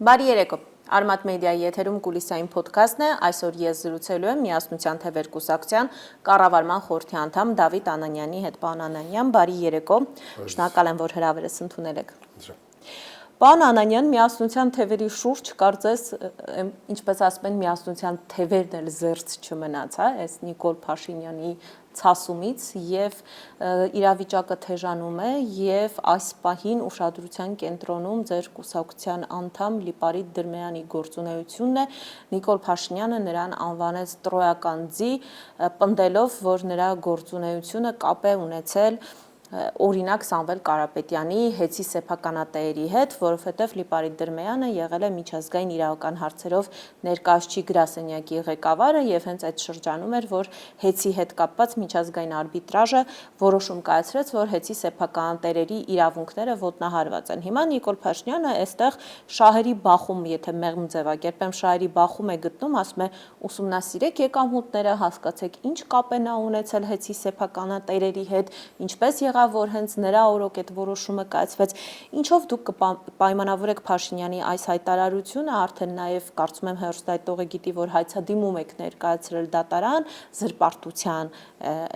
Բարի երեկո։ Արմատ մեդիայի եթերում կուլիսային ոդքասթն է, այսօր ես զրուցելու եմ Միասնության թևեր կուսակցության կառավարման խորհրդի անդամ Դավիթ Անանյանի հետ։ Պարոն Անանյան, բարի երեկո։ Շնորհակալ եմ, որ հրավերս ընդունել եք։ Պարոն Անանյան, Միասնության թևերի շուրջ կարծես, ինչպես ասում են, Միասնության թևերն էլ զերծ չմնաց, այս Նիկոլ Փաշինյանի ցասումից եւ իրավիճակը թեժանում է եւ այս պահին ուշադրության կենտրոնում ձեր կուսակցության անդամ Լիպարիտ Դրմեյանի գործունեությունն է։ Նիկոլ Փաշինյանը նրան անվանեց տրոյական ձի, պնդելով, որ նրա գործունեությունը կապ է ունեցել օրինակ Սամվել Կարապետյանի հեծի սեփականատերերի հետ, որովհետև Լիպարիտ Դրմեյանը եղել է միջազգային իրավական հարցերով ներկայացուցիչ գրասենյակի ղեկավարը եւ հենց այդ շրջանում էր, որ հեծի հետ կապված միջազգային արբիտրաժը որոշում կայացրեց, որ հեծի սեփականատերերի իրավունքները ոտնահարված են։ Հիմա Նիկոլ Փաշինյանը այստեղ շահերի բախում, եթե մեղմ ձևակերպեմ, շահերի բախում է գտնում, ասում է ուսումնասիրեք եկամուտները, հասկացեք ինչ կապ է նա ունեցել հեծի սեփականատերերի հետ, ինչպես որ հենց նրա օրոք այդ որոշումը կայացվեց, ինչով դուք կպայմանավորեք Փաշինյանի այս հայտարարությունը, արդեն նաև կարծում եմ հեռուստատիտողը գիտի, որ հայցադիմում եք ներկայացրել դատարան զրպարտության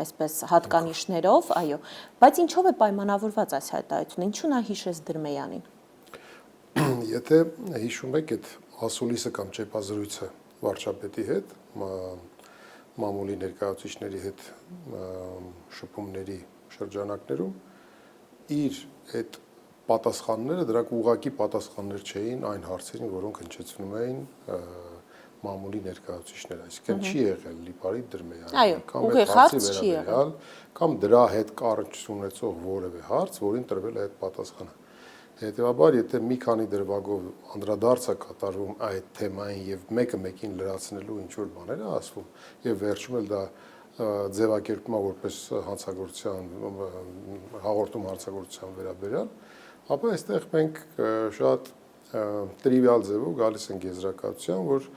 այսպես հատկանիշներով, այո, բայց ինչով է պայմանավորված այս հայտարարությունը, ինչու նա հիշեց Դրմեյանին։ Եթե հիշում եք այդ ասուլիսը կամ ճեպազրույցը վարչապետի հետ, մամուլի ներկայացուցիչների հետ շփումների շրջանակներում իր այդ պատասխանները դրանք ուղղակի պատասխաններ չէին այն հարցերին, որոնք հնչեցնում էին մամուլի ներկայացուցիչները, այսինքն չի եղել Լիպարիտ Դրմեյանի կամ այդ հարցի վերաբերյալ կամ դրա հետ կառք ունեցող որևէ հարց, որին տրվել է այդ պատասխանը։ Հետևաբար, եթե մի քանի դրվագով անդրադարձ է կատարվում այդ թեմային եւ մեկը մեկին լրացնելու ինչ որ բաներ է ասվում եւ վերջում էլ դա ձևակերպումա որպես հանցագործության հաղորդում հանցագործության վերաբերյալ, ապա այստեղ մենք շատ տրիվիալ ձևով գալիս ենք եզրակացության, որ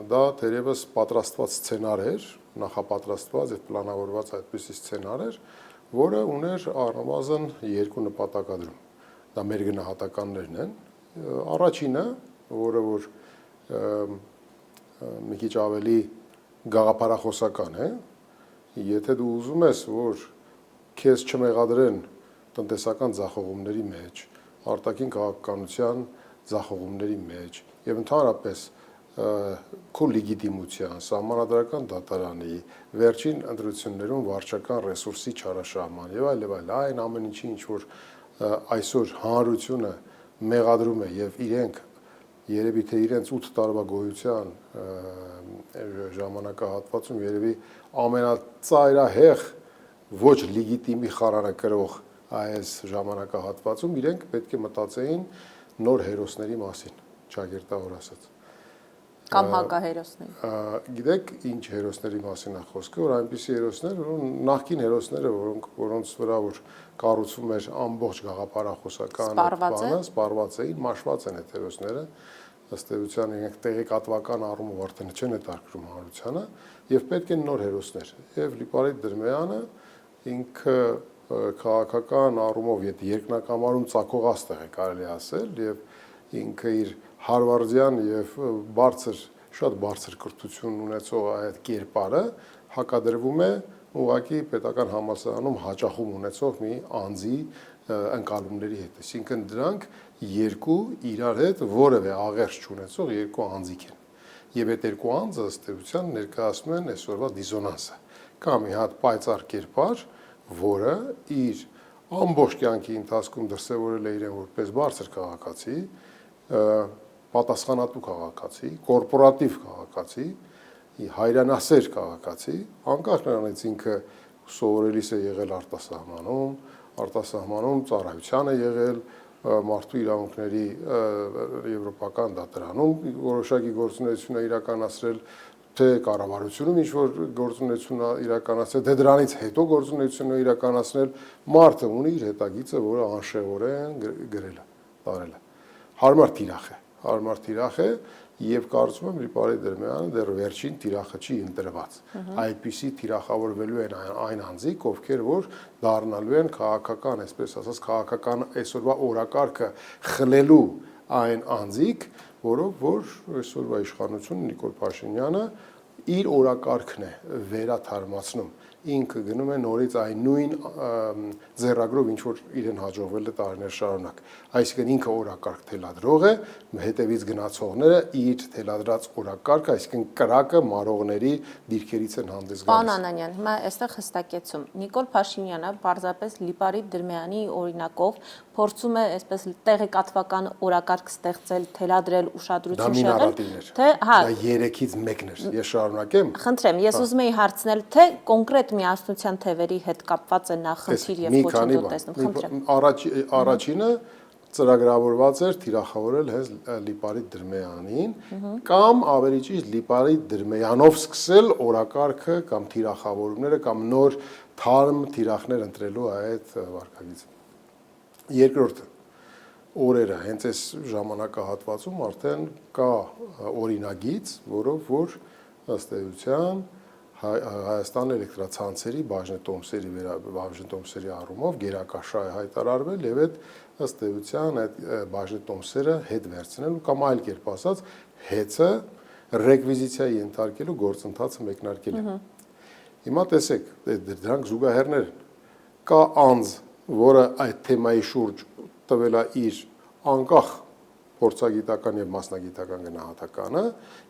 դա թերևս պատրաստված սցենար էր, նախապատրաստված եւ պլանավորված այդպիսի սցենար էր, որը ուներ առնվազն երկու նպատակադրում։ Դա մեր գնահատականներն են։ Առաջինը, որը որ մի քիչ ավելի գաղափարախոսական է, եթե դու ուզում ես, որ քեզ չմեղադրեն տնտեսական ձախողումների մեջ, արտաքին քաղաքականության ձախողումների մեջ եւ ընդհանրապես քո լեգիտիմության, սահմանադրական դատարանի, վերջին ընտրություններում վարչական ռեսուրսի չարաշահման եւ այլ, այն ամեն ինչի ինչ որ այսօր հանրությունը մեղադրում է եւ իրենք երևի թե իրենց 8 տարվա գոյության ժամանակահատվածում երևի ամենածայրահեղ ոչ լեգիտիմի խարանը կրող այս ժամանակահատվածում իրենք պետք է մտածեին նոր հերոսների մասին, ճակերտավոր ասած։ Կամ հակահերոսների։ Գիտեք, ինչ հերոսների մասին է խոսքը, որ այնպիսի հերոսներ, որ նախկին հերոսները, որոնց վրա որ կառուցվում էր ամբողջ գաղափարախոսական բանը, սպառված էին, մաշված են այդ հերոսները, ըստ էության իրենք տեղեկատվական առումով արդեն չեն հետաքրքրում հանրությանը եւ պետք են նոր հերոսներ։ Եվ Լիպարիտ Դրմեյանը ինքը քաղաքական առումով երկնակամարում ծակողաստեղ է կարելի ասել եւ ինքը իր հարվարդյան եւ շատ բարձր կրթություն ունեցող այդ կերպարը հակադրվում է ուղղակի պետական համալսարանում հաճախում ունեցող մի անձի ընկալումների հետ։ Այսինքն դրանք երկու իրար հետ որևէ աղերս չունեցող երկու անձիկ են։ Եվ այդ երկու անձը ըստ էության ներկայացնում են այսօրվա դիզոնանսը։ Կամ մի հատ պայծառ կերպար, որը իր ամբողջ կյանքի ընթացքում դրսևորել է իրեն որպես բարձր քաղաքացի, պատասխանատու քաղաքացի, կորպորատիվ քաղաքացի, հայրենասեր քաղաքացի, անկախ նրանից ինքը սովորելիս է եղել արտասահմանում ծառայության է եղել մարդու իրավունքների եվրոպական դատարանում որոշակի գործունեություն է իրականացրել, թե կառավարությունում ինչ որ գործունեություն է իրականացրել, թե դրանից հետո գործունեություն է իրականացնել, մարդը ունի իր հետագիծը, որը անշեղորեն գրել է, տարել է։ Հարմար թիրախ է եւ կարծում եմ Լիպարիտ Դրմեյանը դեռ վերջին թիրախը չի ընտրված։ Այդպիսի թիրախավորվելու են այն անձիկ, ովքեր որ դառնալու են քաղաքական, այսպես ասած, քաղաքական այսօրվա օրակարգը խլելու այն անձիկ, որով որ այսօրվա իշխանությունը Նիկոլ Փաշինյանը իր օրակարգն է վերաթարմացնում, ինքը գնում է նորից այն նույն ձեռագրով, ինչ որ իրեն հաջողվել է տարիներ շարունակ, այսինքն ինքը օրակարգ թելադրող է, հետևից գնացողները իր թելադրած օրակարգը, այսինքն կրակը մարողների դիրքերից են հանդես գալիս։ Պարոն Անանյան, հիմա այստեղ հստակեցում, Նիկոլ Փաշինյանը պարզապես Լիպարիտ Դրմյանի օրինակով փորձում է այսպես տեղեկատվական օրակարգ ստեղծել, թելադրել, ուշադրություն շեղել, թե հա, դա 3-ից 1-ն էր, ես շարունակեմ։ Խնդրեմ, ես ուզում եի հարցնել, թե կոնկրետ միասնության թևերի հետ կապված է նա խնդիր եւ ոչնչոտ տեսնում, խնդրեմ։ Առաջինը ծրագրավորված էր թիրախավորել հենց Լիպարիտ Դրմեյանին կամ ավելի ճիշտ Լիպարիտ Դրմեյանով սկսել օրակարգը կամ թիրախավորումները կամ նոր թարմ թիրախներ ընտրելու այդ վարքագիծը։ Երկրորդը օրերը հենց այս ժամանակահատվածում արդեն կա օրինագիծ, որով որ ըստ էության Հայաստան էլեկտրացանցերի բաժնետոմսերի առումով գերակաշռ է հայտարարվել եւ այդ ըստ էության այդ բաժնետոմսերը հետ վերցնելու կամ այլ կերպ ասած հեծը ռեկվիզիցիայի ենթարկելու գործընթացը մեկնարկել է։ Հիմա տեսեք, դրանք զուգահեռներ են։ Կա անձ, որը այդ թեմայի շուրջ տվել է իր անկախ փորձագիտական եւ մասնագիտական գնահատականը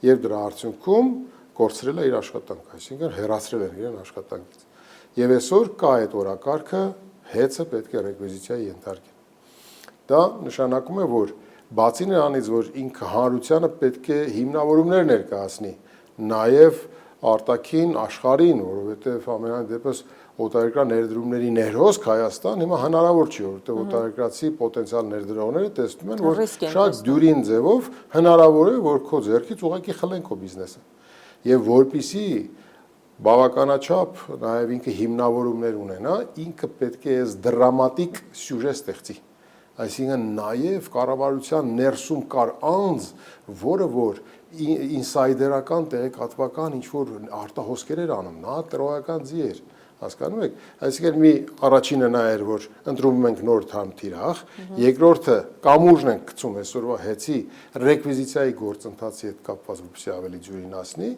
եւ դրա արդյունքում կորցրել է իր աշխատանքը, այսինքն հեռացրել են իրեն աշխատանքից։ Եվ այսօր կա այդ օրակարգը, հեծը պետք է ռեկվիզիցիայի ենթարկել։ Դա նշանակում է, որ բացի նրանից, որ ինքը հանրությանը պետք է հիմնավորումներ ներկայացնի, նաև արտաքին աշխարհին, որովհետև ամենայն դեպս օտարերկրյա ներդրումների ներհոսք Հայաստան հիմա հնարավոր չի, որովհետև օտարերկրացի պոտենցիալ ներդրողները տեսնում են, որ շատ դյուրին ձևով հնարավոր է, որ քո ձեռքից ուղղակի խլեն քո բիզնեսը։ Եվ որպիսի բավականաչափ նաև ինքը հիմնավորումներ ունենա, ինքը պետք է այս դրամատիկ սյուժե ստեղծի։ Այսինքն նաև կառավարության ներսում կար անձ, որը որ ինսայդերական տեղեկատվական ինչ-որ արտահոսքեր էր անում, նա տրոյական ձի էր, հասկանում եք։ Այսինքն մի առաջինը նա էր, որ ընտրում ենք նոր թարմ թիրախ, երկրորդը կամուրջն ենք գցում այսօրվա հեծի ռեկվիզիցիայի գործընթացի հետ կապված, որպեսզի ավելի ջուրինացնի,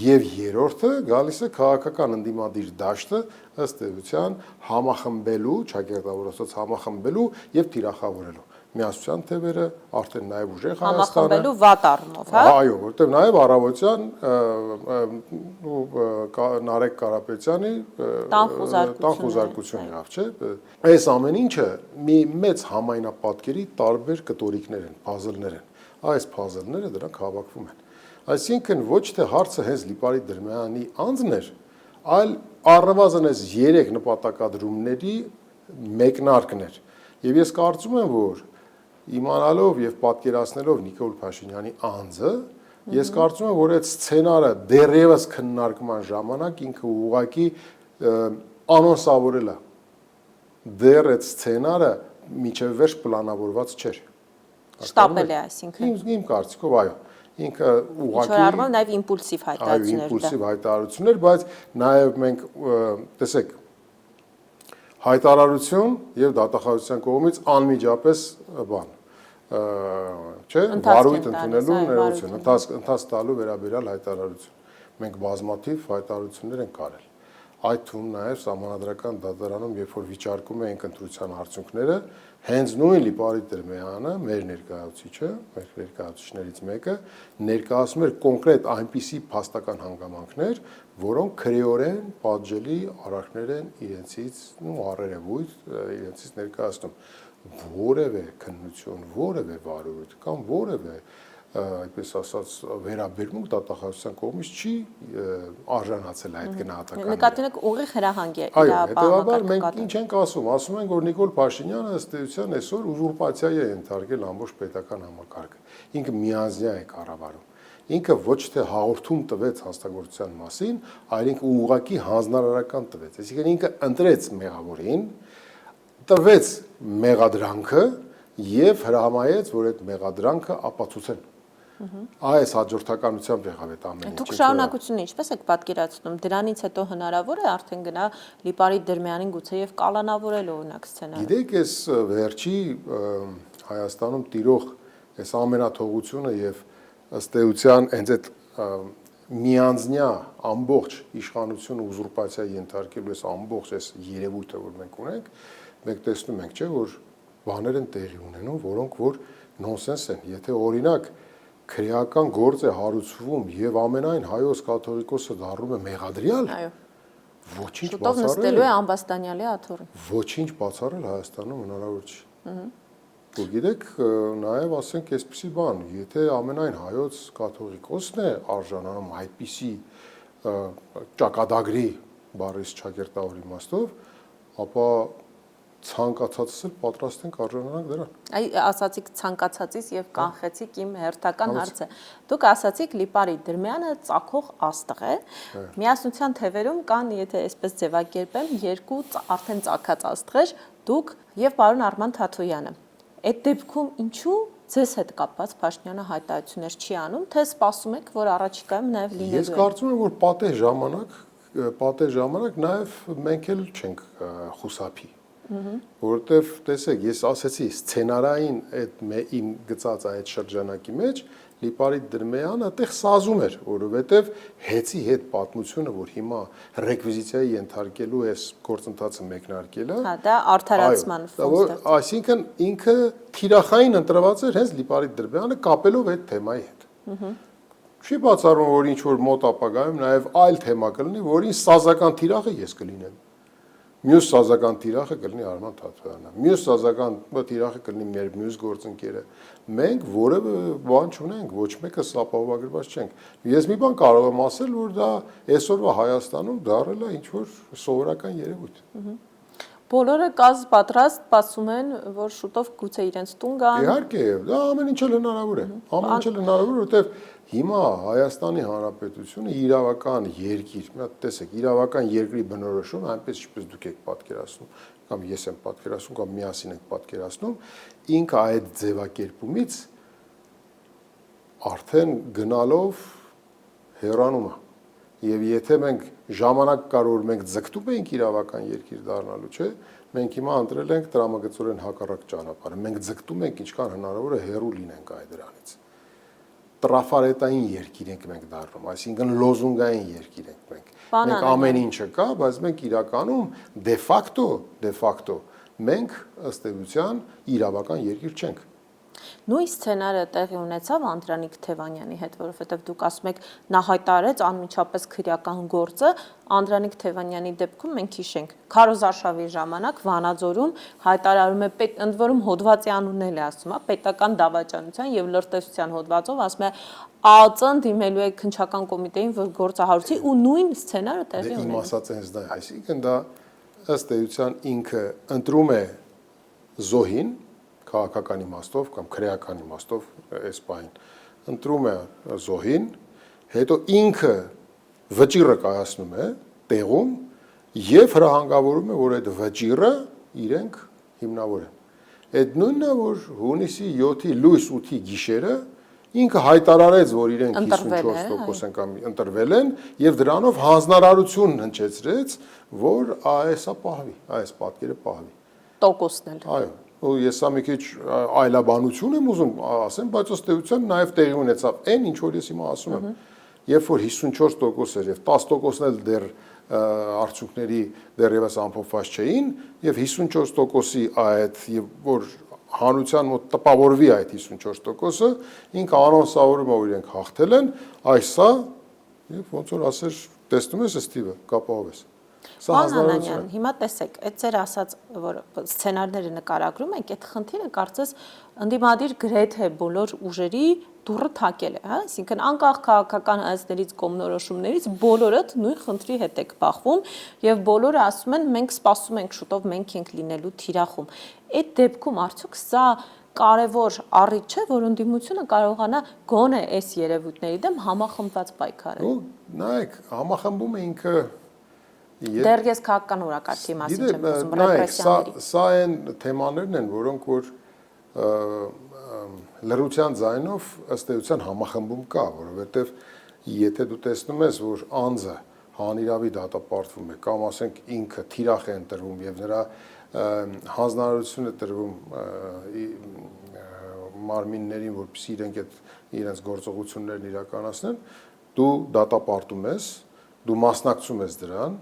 եւ երրորդը գալիս է քաղաքական ընդդիմադիր դաշտը ըստ էության համախմբելու, ճակերտավորված համախմբելու եւ թիրախավորելու։ Միասնության թևերը արդեն նաև ուժեղ Հայաստանը համախմբելու վատ առումով, հա։ Այո, որտեղ նաև առավոտյան Նարեկ Կարապետյանի տանխուզարկություն եղավ, չէ՞։ Այս ամեն ինչը մի մեծ համայնապատկերի տարբեր կտորիկներ են, փազլներ են։ Այս փազլները դրանք հավաքվում են։ Այսինքն ոչ թե հարցը հենց Լիպարիտ Դրմյանի անձն էր, այլ առնվազն այս 3 նպատակադրումների մեկնարկն էր։ Եվ ես կարծում եմ, որ իմանալով եւ պատկերացնելով Նիկոլ Փաշինյանի անձը, ես կարծում եմ, որ այդ սցենարը դեռևս քննարկման ժամանակ ինքը ուղղակի անոնսավորել է։ Դեռ այդ սցենարը միջև վերջ պլանավորված չէր։ Շտապել է, այսինքն։ Իմ կարծիքով, այո։ Ինքը ուղղակի առումով նաև իմպուլսիվ հայտարարություններ։ Այո, իմպուլսիվ հայտարարություններ, բայց նաև մենք տեսեք հայտարարություն եւ դատախազության կողմից անմիջապես բան, չէ, վարույթ ընդունելու ներողություն, ընթաց տալու վերաբերյալ հայտարարություն։ Մենք բազմաթիվ հայտարարություններ ենք արել։ Այդ թվում նաև Սահմանադրական դատարանում, երբ որ վիճարկում էինք ընտրության արդյունքները, հենց նույն Լիպարիտ Դրմյանը, մեր ներկայացուցիչը, մեր ներկայացուցիչներից մեկը, ներկայացնում էր կոնկրետ այնպիսի փաստական հանգամանքներ, որոնք քրեորեն պատժելի արարքներ են իրենցից առերևույթ իրենցից ներկայացնում։ Որևէ քննություն, որևէ վարույթ կամ որևէ այդպես ասած վերաբերմունք դատախազության կողմից չի արժանացել այդ գնահատականը։ Նկատի ունեք ուղիղ հրահանգ է Այո, հետեւաբար մենք ինչ ենք ասում, ասում ենք, որ Նիկոլ Փաշինյանը ըստ էության այսօր ուզուրպացիայի է ենթարկել ամբողջ պետական համակարգը։ Ինքը միանձնյա է կառավարում։ Ինքը ոչ թե հաղորդում տվեց հանձնագործության մասին, այլ ինքը ուղղակի հանձնարարական տվեց։ Այսինքն ինքը ընտրեց մեղավորին, տվեց մեղադրանքը եւ հրամայեց, որ այդ մեղադրանքը ապացուցեն։ Այս հաջորդականությամբ եղավ այդ ամեն ինչը։ Դուք շարունակությունը ինչպես եք պատկերացնում։ Դրանից հետո հնարավոր է արդեն գնա Լիպարիտ Դրմյանին գուցե եւ կալանավորել օրինակ սցենարը։ Գիտեք, այս վերջի Հայաստանում տիրող այս ամենաթողությունը եւ ըստ էության հենց այդ միանձնյա ամբողջ իշխանությունը ուզուրպացիա ենթարկելու այս ամբողջ այս երևույթը, որ մենք ունենք, մենք տեսնում ենք, չէ, որ բաներ են տեղի ունենում, որոնք որ նոնսենս են։ Եթե օրինակ քրեական գործ է հարուցվում եւ ամենայն հայոց կաթողիկոսը դառնում է մեղադրյալ, Այո։ ոչինչ Շուտով նստելու է ամբաստանյալի աթոռին։ Ոչինչ բացառել Հայաստանում հնարավոր չի։ Ու գիտեք, նաև ասենք այսպիսի բան, եթե ամենայն հայոց կաթողիկոսն է արժանանում այդպիսի ճակատագրի բառից ճակերտավոր իմաստով, ապա ցանկացածս էլ պատրաստ ենք արժանանանք դրան։ Այ ասացիք ցանկացածից եւ կանխեցիք իմ հերթական հարցը։ Դուք ասացիք Լիպարի Դրմյանը ծագող աստղ է։ Միասնության թևերում կան, եթե այսպես ձևակերպեմ, երկու արդեն ծագած աստղեր, դուք եւ պարոն Արման Թաթոյանը։ Այդ դեպքում ինչու ձեզ հետ կապված Փաշինյանը հայտարարություններ չի անում, թե սպասում եք, որ առաջիկայում նաեւ լինելու է։ Ես կարծում եմ, որ պատեհ ժամանակ նաեւ մենք էլ չենք խուսափի։ Որովհետև տեսեք, ես ասեցի սցենարային այդ իմ գծած այդ շրջանակի մեջ Լիպարիտ Դրմյանը այդտեղ սազում էր, որովհետև հեծի հետ պատմությունը, որ հիմա ռեկվիզիցիայի ենթարկելու այս գործընթացը մեկնարկելը, հա, դա արդարացման ֆոնդ։ Այսինքն ինքը թիրախային ընտրված էր հենց Լիպարիտ Դրմյանը կապելով այդ թեմայի հետ։ Չի բացառում, որ ինչ որ մոտ ապագայում նաև այլ թեմա կլինի, որին սազական թիրախը ես կլինեմ։ Մյուս սազական թիրախը կլինի Արման Թաթոյանը, մյուս սազական թիրախը կլինի մեր մյուս գործընկերը։ Մենք որևէ բան չունենք, ոչ մեկը սապահովագրված չենք։ Ես մի բան կարող եմ ասել, որ դա այսօրվա Հայաստանում դառել է ինչ-որ սովորական երևույթ։ Բոլորը կազ պատրաստ սպասում են, որ շուտով գուցե իրենց տուն գան։ Իհարկե, դա ամեն ինչ էլ հնարավոր է։ Ամեն ինչ էլ հնարավոր է, որովհետև հիմա Հայաստանի Հանրապետությունը իրավական երկիր, տեսեք, իրավական երկրի բնորոշումը այնպես ինչպես դուք եք պատկերացնում, կամ ես եմ պատկերացնում, կամ միասին ենք պատկերացնում, ինքը այդ ձևակերպումից արդեն գնալով հեռանում է։ Եվ եթե մենք ժամանակ կար որ մենք ձգտում էինք իրավական երկիր դառնալու, չէ, մենք հիմա ընտրել ենք տրամագծորեն հակառակ ճանապարհը։ Մենք ձգտում ենք ինչքան հնարավոր է հեռու լինենք այդ դրանից։ Տրաֆարետային երկիր ենք մենք դառնում, այսինքն լոզունգային երկիր ենք մենք։ Մենք ամեն ինչը կա, բայց մենք իրականում դե ֆակտո մենք ըստ էության իրավական երկիր չենք։ Նույն սցենարը տեղի ունեցավ Անդրանիկ Թևանյանի հետ, որովհետև դուք ասում եք նա հայտարարեց անմիջապես քրեական գործը, Անդրանիկ Թևանյանի դեպքում մենք հիշենք քարոզարշավի ժամանակ Վանաձորում հայտարարում է ընդ որում հոդվածի անունն էլ է ասում, պետական դավաճանության եւ լրտեսության հոդվածով ասում է ԱԱԾ-ն դիմելու է քննչական կոմիտեին, որ գործահարուցի ու նույն սցենարը տեղի ունի։ Իմ ասած հենց դա, այսինքն դա ըստ էության ինքը ընտրում է զոհին քաղաքական իմաստով կամ քրեական իմաստով այս բանին ընտրում է զոհին, հետո ինքը վճիռը կայացնում է տեղում եւ հրահանգավորում է, որ այդ վճիռը իրենք հիմնավորեն։ Այդ նույնն է, որ հունիսի 7-ի լույս 8-ի գիշերը ինքը հայտարարեց, որ իրենք 54% են կամ ընտրվել են եւ դրանով հանձնարարություն հնչեցրեց, որ AS-ը պահվի, AS պատկերը պահվի։ Տոկոսն էլ։ Այո, ու ես սա մի քիչ այլաբանություն եմ ուզում ասեմ, բայց ըստ էության նաև տեղի ունեցավ այն, ինչ որ ես հիմա ասում եմ։ Երբ որ 54% էր եւ 10%-ն էլ դեռ արդյունքների դեռևս ամփոփված չէին եւ 54%-ի այդ եւ որ հանրության մոտ տպավորվի այդ 54%-ը, ինքը անոնսավորում է, որ իրենք հաղթել են, այսա եւ ոնց որ ասեր, տեսնում ես Ստիվը, կապահով ես։ Պարոն Անանյան, հիմա տեսեք, այդ ձեր ասած, որ սցենարները նկարագրում եք, այդ խնդիրը կարծես ընդդիմադիր գրեթե բոլոր ուժերի դուռը թակել է, հա, այսինքն անկախ քաղաքական հայացքներից, կողմնորոշումներից բոլորդ նույն խնդրի հետ եք բախվում եւ բոլորը ասում են մենք սպասում ենք շուտով մենք ենք լինելու թիրախում։ Այդ դեպքում արդյոք սա կարևոր առիթ չէ, որ ընդդիմությունը կարողանա գոնե այս երևույթների դեմ համախմբված պայքարել։ Ու նայեք, համախմբում է ինքը Դեռ ես քաղաքական օրակարգի մասին չեմ խոսում, ռեպրեսիաների։ Սա այն թեմաներն են, որոնք որ լրության ձայնով ըստ էության համախմբում կա, որովհետև եթե դու տեսնում ես, որ անձը հանիրավի դատապարտվում է կամ ասենք ինքը թիրախ է ընտրվում եւ նրա հանձնարարությունը տրվում մարմիններին, որպեսզի իրենք այդ իրենց գործողություններն իրականացնեն, դու դատապարտում ես, դու մասնակցում ես դրան,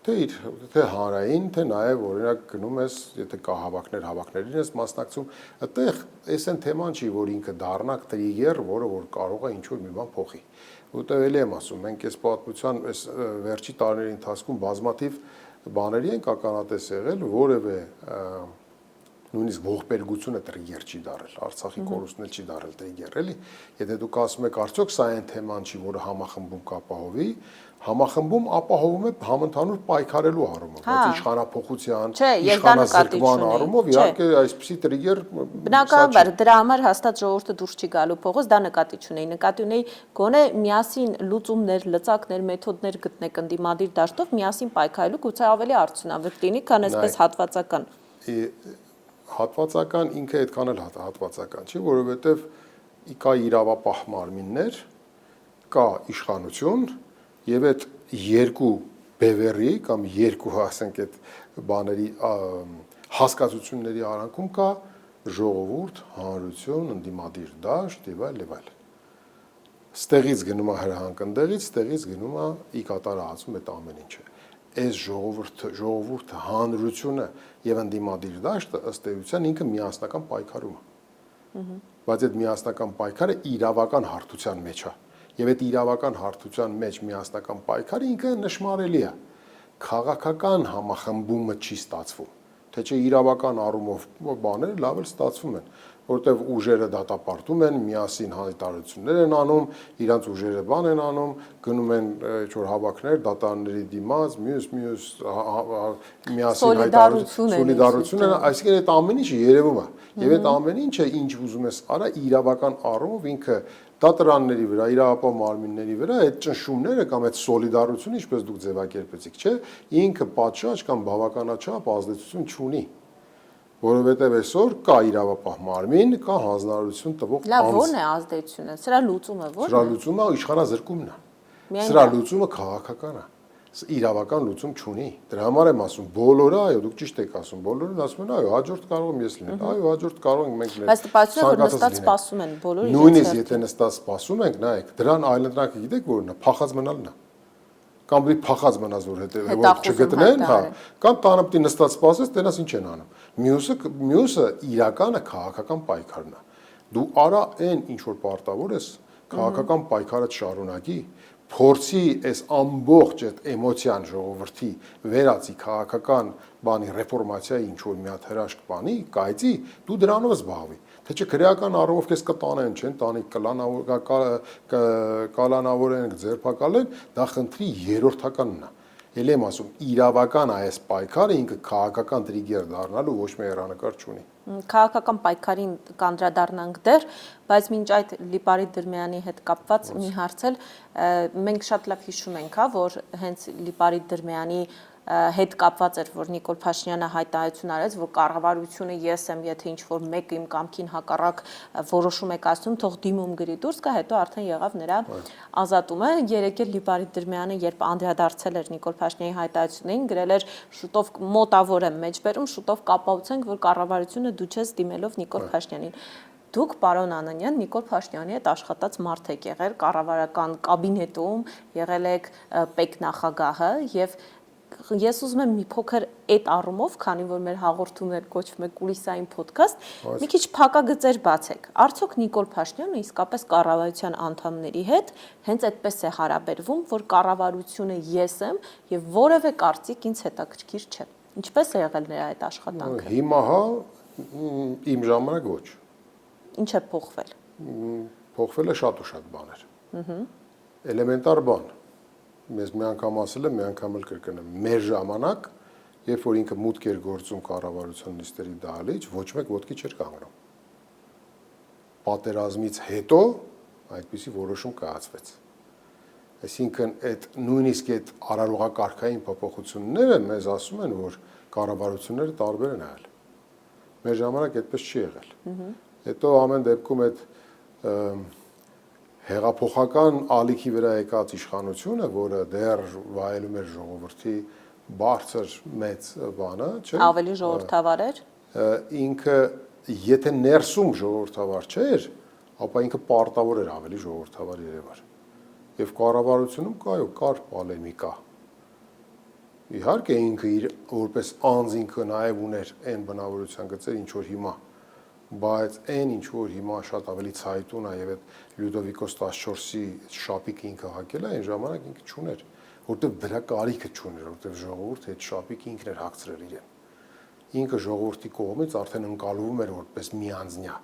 թե հանրային, թե նաև օրինակ գնում ես, եթե կա հավաքներին ես մասնակցում, այդտեղ այս այն թեման չի, որ ինքը դառնա տրիգեր, որ կարող է ինչ-որ մի բան փոխի։ Որտեղ էլի եմ ասում, մենք այս պատմության այս վերջի տարիների ընթացքում բազմաթիվ բաների ենք ականատես եղել, որևէ նույնիսկ ողբերգությունը տրիգեր չի դարել, Արցախի կորուստն էլ չի դարել տրիգեր, էլի։ Եթե դուք ասում եք, արդյոք սա այն թեման չի, որը համախմբում կապահովի, համախմբում ապահովում է համընդհանուր պայքարելու առումով, բայց իշխանափոխության, իշխանազրկման առումով իհարկե այսպիսի տրիգեր բնականաբար դրա համար հաստատ ժողովուրդը դուրս չի գալու փողոց, դա նկատի չունեի, նկատի ունեի գոնե միասին լուծումներ, լծակներ, մեթոդներ գտնեք ընդդիմադիր դաշտով, միասին պայքարելու գուցե ավելի արդյունավետ լինի, քան այսպես հատվածական։ Հատվածական ինքը այդքան էլ հատվածական չի, որովհետև կա իրավապահ մարմիններ, կա իշխանություն եւ այդ երկու բևեռի կամ երկու ասենք այդ բաների հասկացությունների արանքում կա ժողովուրդ, հանրություն, ընդդիմադիր դաշտ եւ այլ եւ այլ։ Ստեղից գնում է հրահանգնդեղից, ստեղից գնում է ի կատարածում այդ ամեն ինչը։ Այս ժողովուրդը, հանրությունը եւ ընդդիմադիր դաշտը ըստ էության ինքը միասնական պայքարում է։ Բայց այդ միասնական պայքարը իրավական հարթության մեջ է։ Եվ այդ իրավական հարթության մեջ միասնական պայքարը ինքը նշмарելի է։ Քաղաքական համախմբումը չի ստացվում։ Թե չէ իրավական առումով բաները լավ էլ ստացվում են, որտեղ ուժերը դատապարտում են, միասին հայտարարություններ են անում, իրանց ուժերը բան են անում, գնում են ինչ-որ հավաքներ, դատարանների դիմաց, մյուս միասին սոլիդարություն են, այսինքն այդ ամեն ինչը երևում է։ Եվ այդ ամեն ինչը ինչ ուզում ես արա իրավական առումով ինքը դատարանների վրա, իրավապահ մարմինների վրա այդ ճնշումները կամ այդ սոլիդարությունը, ինչպես դուք ձևակերպեցիք, չէ, ինքը պատշաճ կամ բավականաչափ ազդեցություն չունի, որովհետև այսօր կա իրավապահ մարմին, կա հանձնարարություն տվող անձ։ Լավ, ո՞րն է ազդեցությունը։ Սրա լուծումը ո՞րն է։ Սրա լուծումը իշխանազրկումն է։ Սրա լուծումը քաղաքական է։ Իրավական լուծում չունի։ Դրա համար եմ ասում, բոլորը, այո, դուք ճիշտ եք ասում, բոլորը ասում են, այո, հաջորդ կարող եմ ես լինել, այո, հաջորդ կարող ենք մենք լինել։ Բայց տպավորություն է, որ նստած սպասում են բոլորը։ Նույնիսկ եթե նստած սպասում ենք, նայեք, դրան այլընտրանքը գիտեք որն է, փախած մնալն է։ Կամ դու փախած մնաս որ որ չգտնեն, հա, կամ տանը պետք է նստած սպասես, տենաս ինչ են անում։ Մյուսը իրականը քաղաքական պայքարն է։ Դու արա այն ինչ որ պարտավոր ես, քաղաքական պայքարը շարունակի, փորձի այս ամբողջ այդ էմոցիան ժողովրդի վերածի քաղաքական բանի ռեֆորմացիայի ինչ որ մի հատ հրաշք բանի, կայծի, դու դրանով զբաղվի։ Թե չէ քրեական առումով քեզ կտանեն, չեն տանի, կալանավորեն, ձերբակալեն, դա խնդրի երրորդականն է։ Էլ եմ ասում, իրավական այս պայքարը ինքը քաղաքական տրիգեր դառնալու ոչ մի հեռանկար չունի։ Քաղաքական պայքարին կանդրադառնանք դեռ, բայց մինչ այդ Լիպարիտ Դրմյանի հետ կապված մի հարց էլ մենք շատ լավ հիշում ենք, հա, որ հենց Լիպարիտ Դրմյանի հետ կապված էր, որ Նիկոլ Փաշինյանը հայտարարություն արեց, որ կառավարությունը ես եմ, եթե ինչ-որ մեկը իմ կամքին հակառակ որոշում է կայացնում, թող դիմում գրի դուրս գա, հետո արդեն եղավ նրա ազատումը։ Երեկ էլ Լիպարիտ Դրմյանը, երբ անդրադարձել էր Նիկոլ Փաշինյանի հայտարարություններին, գրել էր շուտով մոտավոր եմ մեջբերում, շուտով կապահովենք, որ կառավարությունը դու չես դիմելով Նիկոլ Փաշինյանին։ Դուք, պարոն Անանյան, Նիկոլ Փաշինյանի հետ աշխատած մարդ եք եղել կառավարական կաբինետում, եղել եք պետնախագահը եւ ես ուզում եմ մի փոքր այդ առումով, քանի որ մեր հաղորդումն էլ կոչվում է կուլիսային ոդքասթ, մի քիչ փակագծեր բացեք։ Արդյոք Նիկոլ Փաշինյանը իսկապես կառավարության անդամների հետ հենց այդպես է հարաբերվում, որ կառավարությունը ես եմ եւ որևէ կարծիք ինձ հետաքրքիր չէ։ Ինչպես է եղել նրա այդ աշխատանքը։ Հիմա հա իմ ժամանակ ոչ։ Ինչ է փոխվել։ Փոխվել է շատ ու շատ բաներ։ Էլեմենտար բան։ Մեզ մի անգամ ասել եմ, մի անգամ էլ կրկնեմ, մեր ժամանակ, երբ որ ինքը մուտք էր գործում կառավարության նիստերի դահլիճ, ոչ մեկ ոտքի չէր կանգնում։ Պատերազմից հետո այդպիսի որոշում կայացվեց։ Այսինքն այդ նույնիսկ այդ արարողակարգային փոփոխությունները մեզ ասում են, որ կառավարությունները տարբեր են եղել։ Մեր ժամանակ այդպես չի եղել։ Հետո ամեն դեպքում այդ հեղափոխական ալիքի վրա եկած իշխանությունը, որը դեռ վայելում էր ժողովրդի բարձր մեծ բանը, չէ՞։ Ավելի ժողովրդավար էր։ Ինքը եթե ներսում ժողովրդավար չէր, ապա ինքը պարտավոր էր ավելի ժողովրդավար երևար։ Եվ կառավարությունում կար պոլեմիկա։ Իհարկե ինքը իր որպես անձ ինքը նաև ուներ այն բնավորության գծեր, ինչ որ հիմա, բայց այն ինչ որ հիմա շատ ավելի ցայտուն է եւ այդ Լյուդովիկոս 14-ի շապիկը ինքը հակել է, այն ժամանակ ինքը չուներ, որտեղ դրա կարիքը չուներ, որտեղ ժողովուրդը այդ շապիկը ինքն էր հագցրել իրեն։ Ինքը ժողովրդի կողմից արդեն ընկալվում էր որպես միանձնյա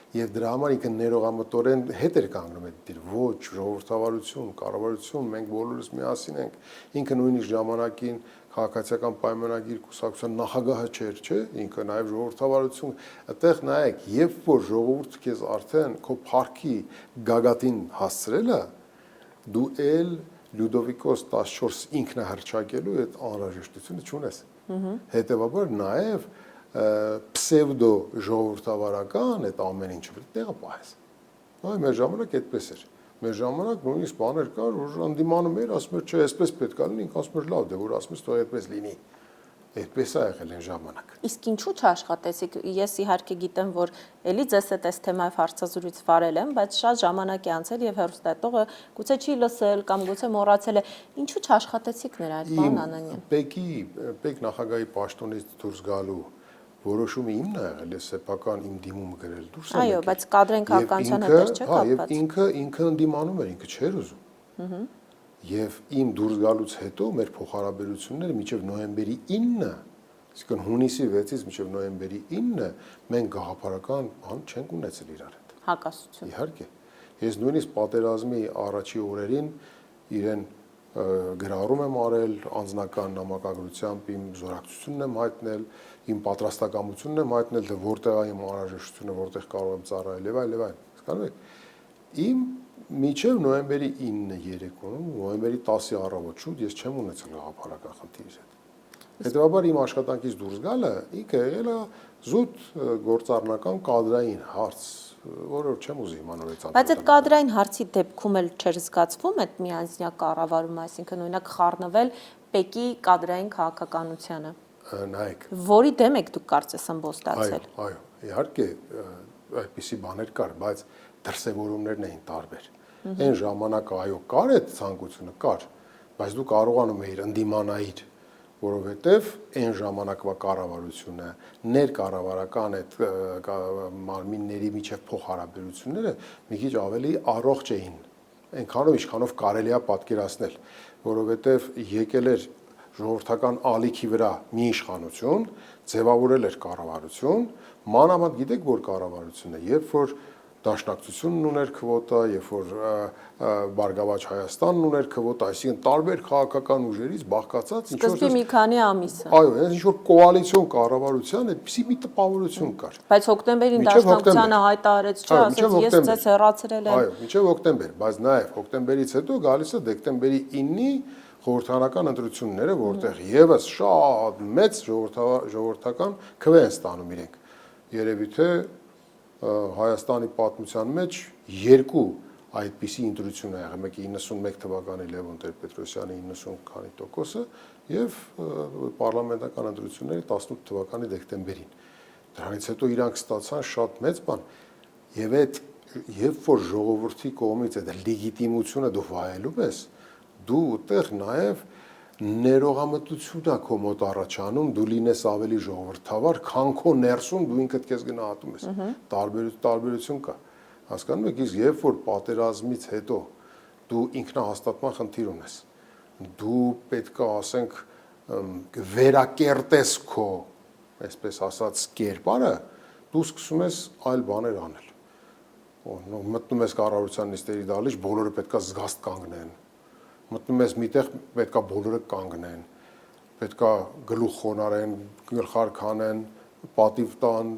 եւ դրա համար ինքը ներողամտորեն հետ էր կանգնում այդ դիր ոչ ժողովրդավարություն, կառավարություն, մենք բոլորս միասին ենք։ Ինքը նույնիսկ ժամանակին քաղաքացիական պայմանագիր կուսակցության նախագահը չէր, չէ՞, ինքը նաև ժողովրդավարություն, այդտեղ նայեք, երբ որ ժողովուրդը քեզ արդեն քո փառքի գագաթին հասցրել է, դու էլ Լյուդովիկոս 14 ինքնահռչակելու այդ անհրաժեշտությունը չունես։ Հետևաբար նաև պսևդո ժողովրդավարական այդ ամեն ինչը տեղը պահես։ Այ մեր ժամանակ այդպես էր։ Մեր ժամանակ նույնիսկ բաներ կար, որ անդիմանում էր, ասում էր, չէ, այսպես պետք է լինի, ինքը ասում էր, լավ, դե որ ասում ես, թող այդպես լինի։ Այդպես է եղել այն ժամանակ։ Իսկ ինչու չաշխատեցիք։ Ես իհարկե գիտեմ, որ էլի ձեզ այդ թեմայով հարցազրույց վարել եմ, բայց շատ ժամանակ է անցել եւ հեռուստատողը գուցե չի լսել կամ գուցե մոռացել է։ Ինչու չաշխատեցիք նրա այդ բան Անանյան։ Պեկ նախագահի պաշտոնից դուրս գալու որոշումը իմն է եղել, ես սեփական իմ դիմումը գրել դուրս եմ եկել։ Այո, բայց կադրեն քաղաքականության հետ չէ կապված։ Եվ ինքը ընդդիմանում էր, ինքը չէր ուզում։ Եվ իմ դուրս գալուց հետո մեր փոխհարաբերությունները մինչև նոյեմբերի 9-ը, այսինքն հունիսի 6-ից մինչև նոյեմբերի 9-ը մենք գաղափարական բան չենք ունեցել իրար հետ։ Հակասություն։ Իհարկե։ Ես նույնիսկ պատերազմի առաջի օրերին իրեն գրառում եմ արել անձնական նամակագրությամբ իմ զորակցությունն եմ հայտնել, իմ պատրաստակամությունն եմ հայտնել, թե որտեղ է իմ անհրաժեշտությունը, որտեղ կարող եմ ծառայել եւ այլ։ Հասկանում եք։ Իմ մինչև նոյեմբերի 9-ը երեկոնում, նոյեմբերի 10-ի առավոտ շուտ ես չեմ ունեցել գաղափարական խնդիր հետ։ Հետևաբար իմ աշխատանքից դուրս գալը ինքը եղել է զուտ գործառնական կադրային հարց, որը չեմ ուզի իմանալ այդ։ Բայց այդ կադրային հարցի դեպքում էլ չէր զգացվում այդ միանձնյա կառավարումը, այսինքն օրինակ խառնվել Պեկի կադրային քաղաքականությանը։ Նայեք։ Որի դեմ եք դուք կարծես ըմբոստացել։ Այո, իհարկե այդպիսի բաներ կար, բայց դրսևորումներն էին տարբեր։ Այն ժամանակ այո կար այդ ցանկությունը կար, բայց դու կարողանում էիր ընդդիմանալ, որովհետև այն ժամանակվա կառավարությունը ներկառավարական այդ մարմինների միջև փոխհարաբերությունները մի քիչ ավելի առողջ էին, այնքանով ինչքանով կարելի է պատկերացնել, որովհետև եկել էր ժողովրդական ալիքի վրա մի իշխանություն, ձևավորել էր կառավարություն, մանավանդ գիտեք որ կառավարությունն է, երբ որ Դաշնակցությունն ուներ քվոտա, երբ որ Բարգավաճ Հայաստանն ուներ քվոտա, այսինքն տարբեր քաղաքական ուժերից բաղկացած ինչ որ սկզբի մի քանի ամիսը։ Այո, ինչ որ կոալիցիոն կառավարություն այդպիսի մի տպավորություն կար։ Բայց հոկտեմբերին Դաշնակցությանը հայտարարեց, չէ, ասաց ես ձեզ հեռացրել եմ։ Այո, մինչև հոկտեմբեր, բայց նաև հոկտեմբերից հետո գալիս է դեկտեմբերի 9-ի խորհրդարանական ընտրությունները, որտեղ եւս շատ մեծ ժողովրդական քվե են ստանում իրենք։ Երևի թե Հայաստանի պատմության մեջ երկու այդպիսի ընտրություն է եղել, մեկը 91 թվականի Լևոն Տեր-Պետրոսյանի 90 քանի տոկոսը եւ պարլամենտական ընտրությունների 18 թվականի դեկտեմբերին։ Դրանից հետո իրանք ստացան շատ մեծ բան եւ այդ երբ որ ժողովրդի կողմից այդ լեգիտիմությունը դու վայելում ես, դու այդտեղ նաեւ ներողամտություն է քո մոտ առաջանում, դու լինես ավելի ժողովրդավար, քան քո ներսում դու ինքդ քեզ գնահատում ես։ Տարբերություն կա։ Հասկանում եք, իսկ երբ որ պատերազմից հետո դու ինքնահաստատման խնդիր ունես, դու պետք է ասենք վերակերտես քո, այսպես ասած, կերպարը, դու սկսում ես այլ բաներ անել։ Մտնում ես կառավարության նիստերի դահլիճ, բոլորը պետք է զգաստ կանգնեն։ Մտնում ես միտեղ պետքա բոլորը կանգնեն, պետքա գլուխ խոնարեն, գլխար քանեն, պատիվ տան,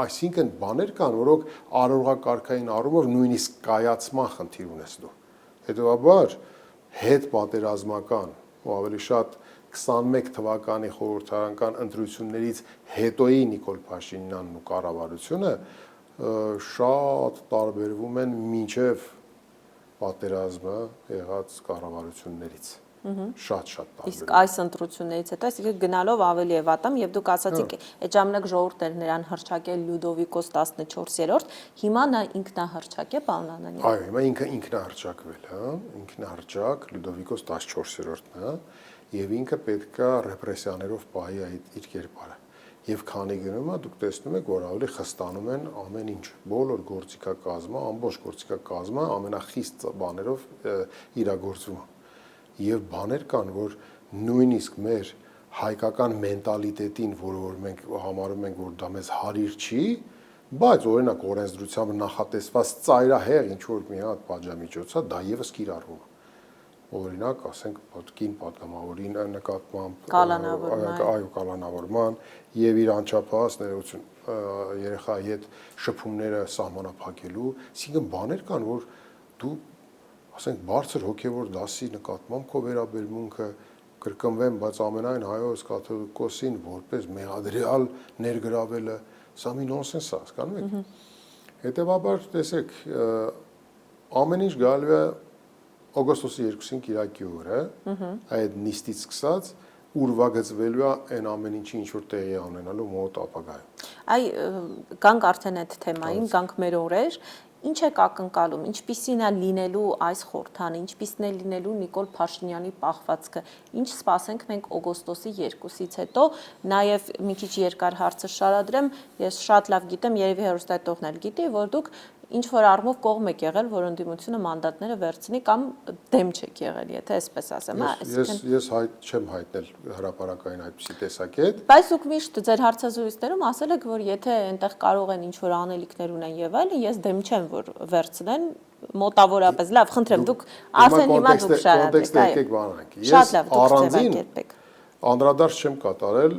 այսինքն բաներ կան, որոնք արարողակարգային առումով նույնիսկ կայացման խնդիր ունես դու։ Հետևաբար հետ պատերազմական ու ավելի շատ 21 թվականի խորհրդարանական ընտրություններից հետոյի Նիկոլ Փաշինյանն ու կառավարությունը շատ տարբերվում են մինչև պատերազմը եղած կառավարություններից։ Շատ տարբեր։ Իսկ այս ընտրություններից հետո, այսինքն գնալով ավելի է վատամ եւ դուք ասացիք այդ ժամանակ ժողովուրդն էր նրան հռչակել Լյուդովիկոս 14-րդ, հիմա նա ինքնահռչակ է, պարոն Անանյան։ Այո, հիմա ինքնահռչակվել, հա, ինքնահռչակ Լյուդովիկոս 14-րդն է եւ ինքը պետքա ռեպրեսիաներով պահի այդ իր կերպարը։ Եվ քանի գնում է, դուք տեսնում եք, որ ավելի խստանում են ամեն ինչ, բոլոր գործիքակազմը, ամբողջ գործիքակազմը ամենախիստ բաներով իրագործվում է։ Եվ բաներ կան, որ նույնիսկ մեր հայկական մենտալիտետին, որ մենք համարում ենք, որ դա մեզ հարիր չի, բայց օրինակ օրենսդրությամբ նախատեսված ծայրահեղ ինչ որ մի հատ պատժամիջոց է, դա եւս կիրառվում է։ Օրինակ, ասենք, կին պատգամավորի նկատմամբ կալանավորման եւ իր անչափահաս ներողություն երեխայի հետ շփումները սահմանափակելու, այսինքն բաներ կան, որ դու ասենք բարձր հոգեվոր դասի նկատմամբ քո վերաբերմունքը կրկնվեն, բայց ամենայն հայոց կաթողիկոսին որպես մեղադրյալ ներգրավելը, սա մի նոնսենս է, հասկանում եք։ Հետևաբար, տեսեք, ամեն ինչ գալու է օգոստոսի 2-ին Կիրակի օրը, այդ նիստից սկսած ուրվագծվելու է այն ամեն ինչի ինչ որ տեղի ունենալու մոտ ապագայում։ Այ գանք արդեն այդ թեմային, գանք մեր օրեր, ինչ է ակնկալում, ինչպիսին է լինելու այս խորհրդանը, ինչպիսին է լինելու Նիկոլ Փաշինյանի պահվածքը, ինչ սպասենք մենք օգոստոսի 2-ից հետո, նաև մի քիչ երկար հարցը շարադրեմ, ես շատ լավ գիտեմ, երևի հեռուստատողն էլ գիտի, որ դուք ինչ որ առումով կողմ եք եղել, որ ընդդիմությունը մանդատները վերցնի կամ դեմ չեք եղել, եթե այսպես ասեմ, Ես չեմ հայտնել հրապարակային այդպիսի տեսակետ։ Բայց դուք միշտ ձեր հարցազրույցներում ասել եք, որ եթե այնտեղ կարող են ինչ որ անելիքներ ունեն եւ այլն, ես դեմ չեմ, որ վերցնեն մոտավորապես, լավ, խնդրեմ, դուք արդեն հիմա դուք կոնտեքստը եկեք բանանք։ Ես առանձին անդրադարձ չեմ կատարել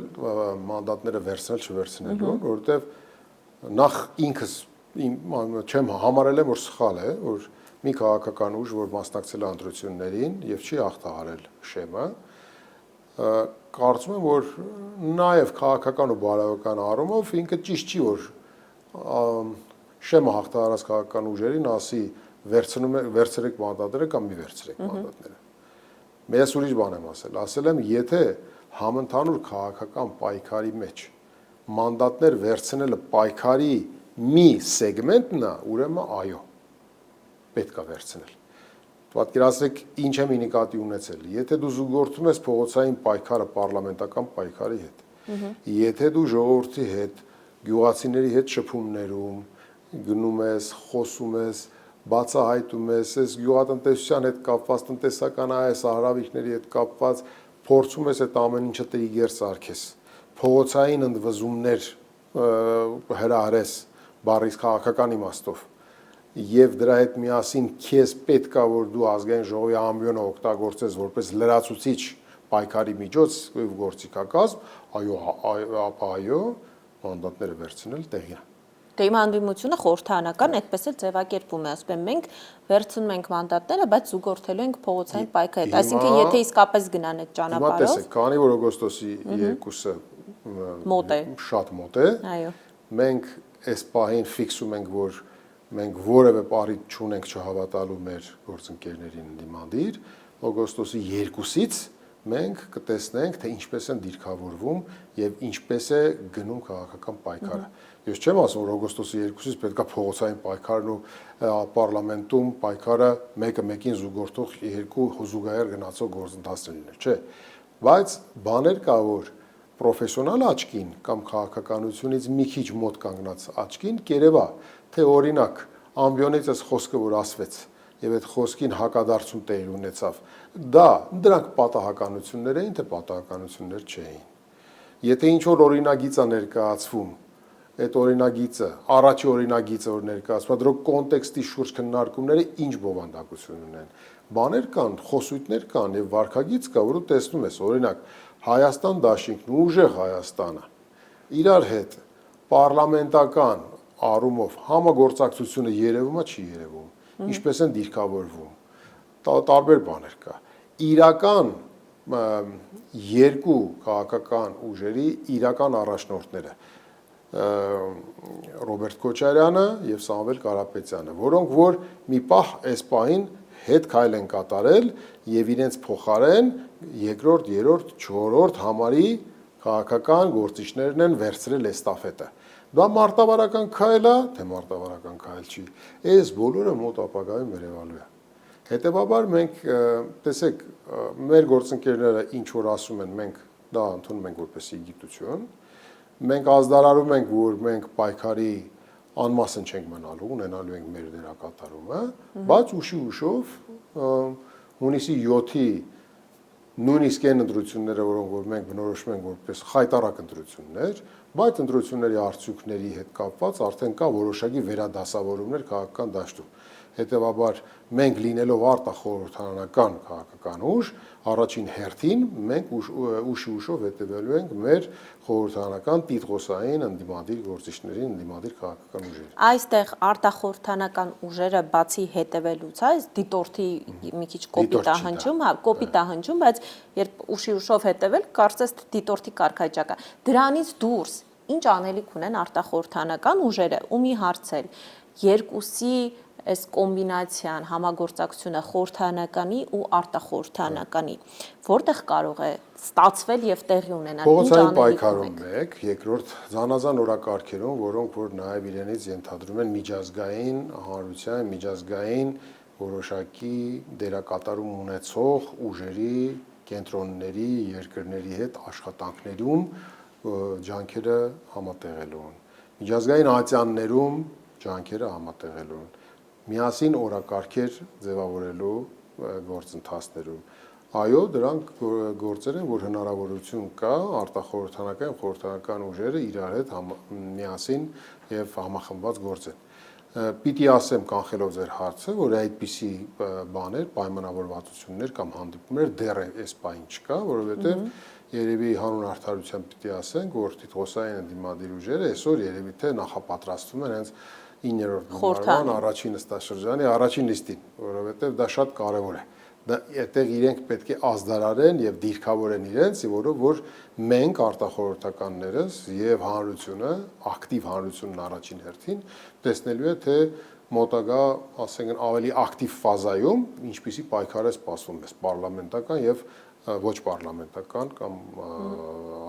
մանդատները վերցնել չվերցնելու, որովհետեւ նախ ինքս չեմ համարել եմ, որ սխալ է, որ մի քաղաքական ուժ, որ մասնակցել է ընտրություններին եւ չի հաղթահարել շեմը, կարծում եմ, որ նաեւ քաղաքական ու բարոյական առումով ինքը ճիշտ չի, որ շեմը հաղթահարած քաղաքական ուժերին ասի վերցրեք մանդատները կամ մի վերցրեք մանդատները։ Ես ուրիշ բան եմ ասել եմ, եթե համընդհանուր քաղաքական պայքարի մեջ մանդատներ վերցնելը պայքարի մի սեգմենտն է, ուրեմն այո, պետք է վերցնել։ Պատկերացրեք, ինչ եմ նկատի ունեցել։ Եթե դու զուգորդում ես փողոցային պայքարը պարլամենտական պայքարի հետ, եթե դու ժողովրդի հետ, գյուղացիների հետ շփումներում գնում ես, խոսում ես, բացահայտում ես, այս գյուղատնտեսության հետ կապված տնտեսական այս հարաբերությունների հետ կապված փորձում ես այդ ամեն ինչը տրիգեր սարքես, փողոցային ընդվզումներ հրահրես բառից քաղաքական իմաստով եւ դրա հետ միասին քեզ պետքա որ դու ազգային ժողովի ամբիոնը օգտագործես որպես լրացուցիչ պայքարի միջոց գործիքակազմ, այո, մանդատները վերցնել տեղի է։ Դե իմ հանդիմությունը խորհրդարանական այդպես էլ ձևակերպում է, ասում եմ մենք վերցնում ենք մանդատները, բայց զուգորդելու ենք փողոցային պայքարի հետ, այսինքն եթե իսկապես գնան այդ ճանապարհով։ Հիմա տեսեք, քանի որ օգոստոսի 2-ը մոտ է, շատ մոտ է, այո, մենք այս պահին ֆիքսում ենք, որ մենք որևէ պարիտ չունենք չհավատալու մեր գործընկերներին դիմադիր, օգոստոսի 2-ից մենք կտեսնենք, թե ինչպես են դիրքավորվում եւ ինչպես է գնում քաղաքական պայքարը։ Ես չեմ ասում, որ օգոստոսի 2-ից պետքա փողոցային պայքարն ու պարլամենտում պայքարը մեկը մեկին զուգորդող երկու զուգահեռ գնացող գործընթացներ լիներ, չէ։ Բայց բաներ կա, որ պրոֆեսիոնալ աչքին կամ քաղաքականությունից մի քիչ մոտ կանգնած աչքին կերևա, թե օրինակ ամբիոնից այս խոսքը որ ասվեց եւ այդ խոսքին հակադարձում տեղի ունեցավ, դրանք պատահականություններ էին, թե պատահականություններ չէին։ Եթե ինչ որ օրինագիծ է ներկայացվում, այդ օրինագիծը, առաջի օրինագիծը որ ներկայացվում է, դրա կոնտեքստի շուրջ քննարկումները ինչ բովանդակություն ունեն։ Բաներ կան, խոսույթներ կան եւ վարքագիծ կա, որը տեսնում ես, օրինակ Հայաստան դաշինքն ու ուժեղ Հայաստանը իրար հետ պարլամենտական առումով համագործակցությունը երևում է, չի երևում, ինչպես են դիրքավորվում, տարբեր բաներ կա։ Իրական երկու քաղաքական ուժերի իրական առաջնորդները Ռոբերտ Քոչարյանը եւ Սամվել Կարապետյանը, որոնք որ մի պահ այս պահին հետ քայլ են կատարել եւ իրենց փոխարեն երկրորդ, երրորդ, չորրորդ համարի քաղաքական գործիչներն են վերցրել էստաֆետը։ Դա մարտավարական քայլ է, թե մարտավարական քայլ չի։ Այս բոլորը մոտ ապագայում երևալու է։ Հետևաբար մենք տեսեք, մեր գործընկերները ինչ որ ասում են, մենք դա ընդունում ենք որպես գիտություն։ Մենք ազդարարում ենք, որ մենք պայքարի անմասն չենք մնալու, ունենալու ենք մեր դերակատարումը, բայց ուշով հունիսի 7-ի նույնիսկ այն ընտրությունները, որոնք որ մենք բնորոշում ենք որպես խայտարակ ընտրություններ, բայց ընտրությունների արդյունքների հետ կապված արդեն կա որոշակի վերադասավորումներ քաղաքական դաշտում։ Հետևաբար մենք լինելով արտախորհրդարանական քաղաքական ուժ, առաջին հերթին մենք ուշով հետևելու ենք մեր խորհրդարանական տիտղոսային ընդդիմադիր գործիչներին, ընդդիմադիր քաղաքական ուժերին։ Այստեղ արտախորհրդանական ուժերը բացի հետևելուց, այս դիտորդի մի քիչ կոպիտ է հնչում, կոպիտ է հնչում, բայց երբ ուշով հետևել, կարծես դիտորդի կարգավիճակը։ Դրանից դուրս ինչ անելիք ունեն արտախորհրդանական ուժերը, ու մի հարցել, երկուսի այս կոմբինացիան, համագործակցությունը խորհրդարանականի ու արտախորհրդարանականի, որտեղ կարող է ստացվել եւ տեղի ունենալ։ Փողոցային պայքարում մեկ, երկրորդ զանազան օրակարգերում, որոնք որ նաեւ իրենից ենթադրում են միջազգային հանրության, միջազգային որոշակի դերակատարում ունեցող ուժերի, կենտրոնների, երկրների հետ աշխատանքներում ջանքերը համատեղելու են։ Միջազգային ատյաններում ջանքերը համատեղելու են։ Միասին օրակարգեր ձևավորելու գործընթացներում։ Այո, դրանք գործեր են, որ հնարավորություն կա արտախորհրդարանական եւ խորհրդարանական ուժերը իրար հետ միասին եւ համախմբված գործեն։ Պիտի ասեմ կանխելով ձեր հարցը, որ այդպիսի բաներ, պայմանավորվածություններ կամ հանդիպումներ դեռ այս պահին չկա, որովհետեւ երևի հանուն արդարության պիտի ասենք, որ տիտղոսային ընդդիմադիր ուժերը այսօր երևի թե նախապատրաստվում են հենց 9-րդ նոմբարման առաջին նստաշրջանի առաջին նիստին, որովհետև դա շատ կարևոր է։ Դա այդտեղ իրենք պետք է ազդարարեն եւ դիրքավորեն իրենց, որով որ մենք արտախորհրդականներս եւ հանրությունը, ակտիվ հանրությունն առաջին հերթին տեսնելու է, թե մոտակա, ասենք, ավելի ակտիվ ֆազայում ինչպիսի պայքար է սպասվում մեզ պարլամենտական եւ ոչ պարլամենտական կամ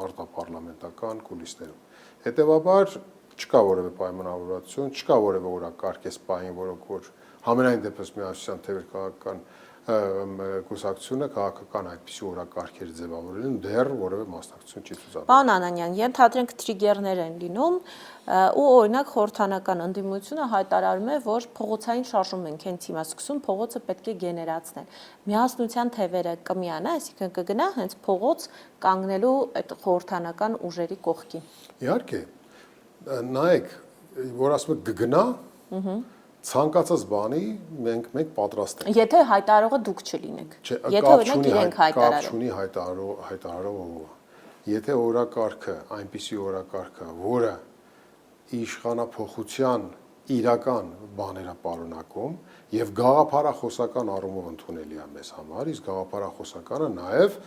արտապարլամենտական կուլիսներում։ Հետևաբար չկա որևէ պայմանավորվածություն, չկա որևէ օրակարգ այս պահին, որոնք որ համենայն դեպս Միասնության թևեր քաղաքական կուսակցությունը քաղաքական այդպիսի օրակարգեր ձևավորել դեռ որևէ մասնակցություն չի ցուցաբերել։ Պարոն Անանյան, ենթադրենք թրիգերներ են լինում, ու օրինակ խորհրդարանական ընդդիմությունը հայտարարում է, որ փողոցային շարժում ենք հենց հիմա սկսում, փողոցը պետք է գեներացնել։ Միասնության թևերը կմիանա, այսինքն կգնա հենց փողոց կանգնելու այդ խորհրդարանական ուժերի կողքին։ Իհարկե, նայեք, որ ասում եք կգնա, ցանկացած բանի մենք պատրաստ ենք։ Եթե հայտարարողը դուք չլինեք։ Եթե օրինակ իրենք հայտարարեն։ Կապ չունի հայտարարողը։ Եթե օրակարգը, այնպիսի օրակարգը, որը իշխանափոխության իրական բաները պարունակում եւ գաղափարախոսական առումով ընդունելի է մեզ համար, իսկ գաղափարախոսականը նաեւ,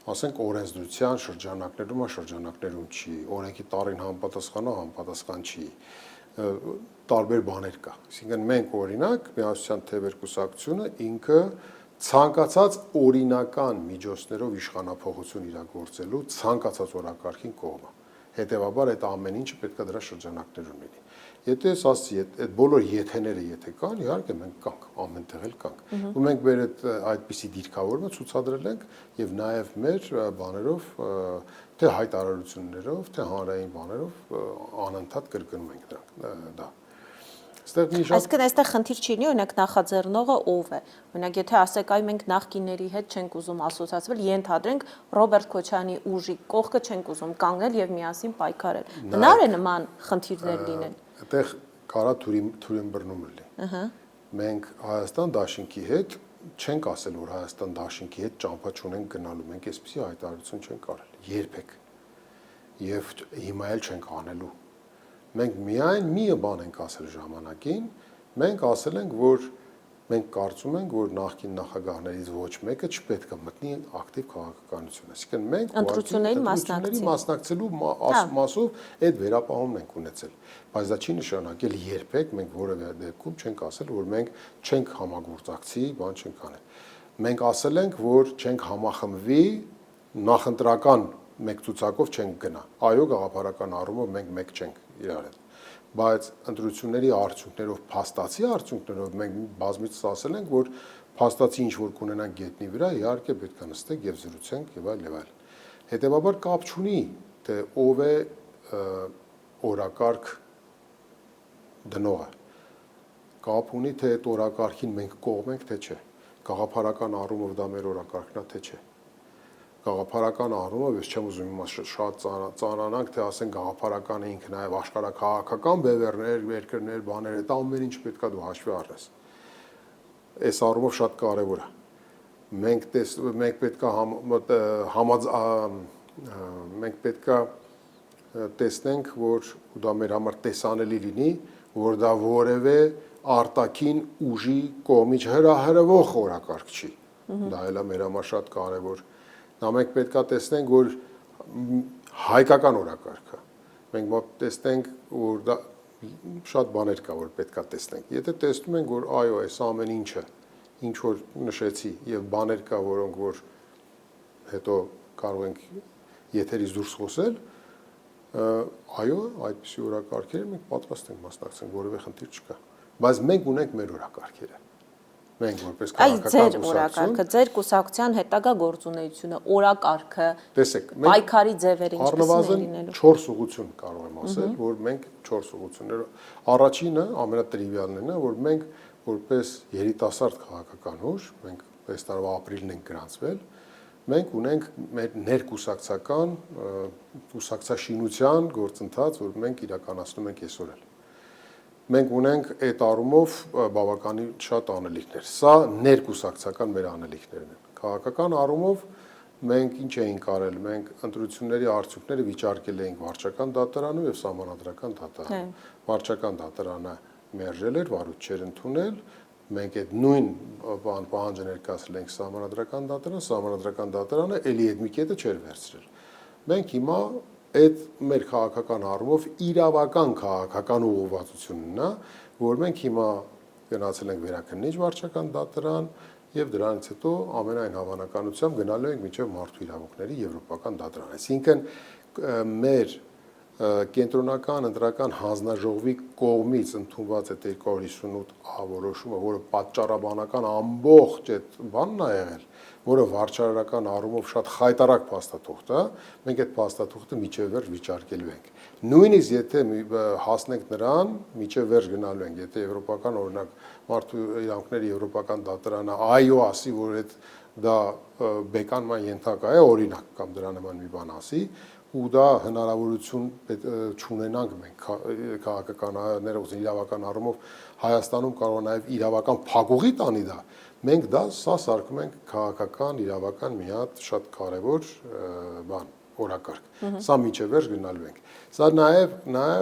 ասենք, օրենսդրության շրջանակներում չի, օրենքի տարին համապատասխան չի, տարբեր բաներ կա։ Այսինքն մենք օրինակ Միասնության թևեր կուսակցությունը ինքը ցանկացած օրինական միջոցներով իշխանափոխություն իրագործելու ցանկացած օրակարգին կողմ է։ Հետևաբար այդ ամեն ինչը պետք է դրա շրջանակներում լինի։ Եթե ասացի, այդ բոլոր եթեները եթե կան, իհարկե մենք կանք, ամենտեղ էլ կանք։ Ու մենք մեր այդպիսի դիրքավորումը ցուցադրել ենք եւ նաեւ մեր բաներով, թե հայտարարություններով, թե հանրային բաներով անընդհատ կրկնում ենք դա։ Այսինքն այստեղ խնդիր չի լինի, օրինակ նախաձեռնողը ով է։ Օրինակ եթե ասեք, այ մենք նախկինների հետ չենք ուզում ասոցացվել, ենթադրենք Ռոբերտ Քոչարյանի ուժի կողքը չենք ուզում կանգնել եւ միասին պայքարել։ Հնար է նման խնդիրներ լինեն։ Այդտեղ կարա թուրին բռնում լինի։ Մենք Հայաստան դաշինքի հետ չենք ասել, որ Հայաստան դաշինքի հետ ճամփա չունենք գնալու։ Մենք այսպեսի հայտարարություն չենք արել երբեք։ Եվ հիմա էլ չենք անելու։ Մենք միայն մի բան ենք ասել ժամանակին, մենք ասել ենք, որ մենք կարծում ենք, որ նախկին նախագահներից ոչ մեկը չպետք է մտնի ակտիվ քաղաքականություն, այսինքն մենք ընտրությունների մասնակցելու մասով այդ վերապահումն ենք ունեցել, բայց դա չի նշանակել երբեք մենք որևէ դեպքում չենք ասել, որ մենք չենք համագործակցի, բան չենք անել։ Մենք ասել ենք, որ չենք համախմբվի, նախընտրական մեկ ցուցակով չենք գնա։ Այո, գաղափարական առումով մենք մեկ չենք իրար հետ։ Բայց ընտրությունների արդյունքներով, փաստացի արդյունքներով մենք բազմիցս ասել ենք, որ փաստացի ինչ որ կունենանք գետնի վրա, իհարկե պետք է նստենք եւ զրուցենք եւ այլ եւ այլ։ Հետեւաբար կապ չունի, թե ով է օրակարգ դնողը։ Կապ ունի, թե այդ օրակարգին մենք կողմ ենք, թե չէ։ Գաղափարական առումով դա մեր օրակարգն է, թե չէ։ Գաղափարական առումով ես չեմ ուզում հիմա շատ ծանրանանք, թե ասեն գաղափարականը ինքը նաև աշխարհակաղակական բևեռներ, երկրներ, բաներ, այդ ամեն ինչ պետքա դու հաշվի առնես։ Այս առումով շատ կարևոր է։ Մենք պետքա տեսնենք, որ դա մեր համար տեսանելի լինի, որ դա որևէ արտաքին ուժի կողմից հրահրվող օրակարգ չի։ Դա էլ է մեր համար շատ կարևոր։ Նա մենք պետքա տեսնենք, որ հայկական օրակարգ է։ Մենք տեսնենք, որ դա շատ բաներ կա, որ պետքա տեսնենք։ Եթե տեսնում ենք, որ այո, այս ամեն ինչը, ինչ որ նշեցի, եւ բաներ կա, որոնք որ հետո կարող ենք եթերից դուրս խոսել, այո, այդպիսի օրակարգերը մենք պատրաստ ենք մասնակցենք, որևէ խնդիր չկա։ Բայց մենք ունենք մեր օրակարգերը։ Մենք որպես քաղաքական օրակարգը, ձեր կուսակցության հետագա գործունեությունը, օրակարգը, պայքարի ձևերը ինչպիսին են լինելու։ 4 ուղղություն կարող եմ ասել, որ մենք 4 ուղղություններ։ Առաջինը, ամենատրիվիալն է, որ մենք որպես երիտասարդ քաղաքական ուժ, մենք այս տարվա ապրիլին ենք գրանցվել, մենք ունենք մեր ներկուսակցական կուսակցաշինության գործընթաց, որ մենք իրականացնում ենք այսօր էլ։ Մենք ունենք այդ առումով բավականին շատ անելիքներ։ Սա ներկուսակցական մեր անելիքներն են։ Քաղաքական առումով մենք ինչ էինք արել, մենք ընտրությունների արդյունքները վիճարկել էինք վարչական դատարանում եւ սահմանադրական դատարանում։ Վարչական դատարանը մերժել էր, վարույթ չէր ընդունել, մենք այդ նույն պահանջը ներկայացրել ենք սահմանադրական դատարանը էլի այդ մի կետը չէր վերցրել։ Մենք հիմա այդ մեր քաղաքական առումով իրավական քաղաքական ուղղվածությունն է, որ մենք հիմա գնացել ենք վերաքննիչ վարչական դատարան եւ դրանից հետո ամենայն հավանականությամբ գնալու ենք մինչեւ մարդու իրավունքների եվրոպական դատարան։ Այսինքն մեր կենտրոնական ընտրական հանձնաժողովի կողմից ընդունված այդ 258 որոշումը, որը պատճառաբանական ամբողջ այդ բանն է եղել, որը վարչարարական առումով շատ խայտարակ փաստաթուղթ է, մենք այդ փաստաթուղթը միջև վերջ վիճարկելու ենք։ Նույնիսկ եթե հասնենք նրան, միջև վերջ գնալու ենք, եթե եվրոպական օրինակ մարդու իրավունքների եվրոպական դատարանը այո ասի, որ դա բեկանման ենթակա է, օրինակ կամ դրա նման մի բան ասի, ու դա հնարավորություն չունենանք մենք քաղաքական իրավական առումով Հայաստանում կարող նաև իրավական փակուղի տանի դա, մենք դա սա սարքում ենք քաղաքական իրավական մի հատ շատ կարևոր բան օրակարգ։ Սա միջև վերջ գնալու ենք։ Սա նաև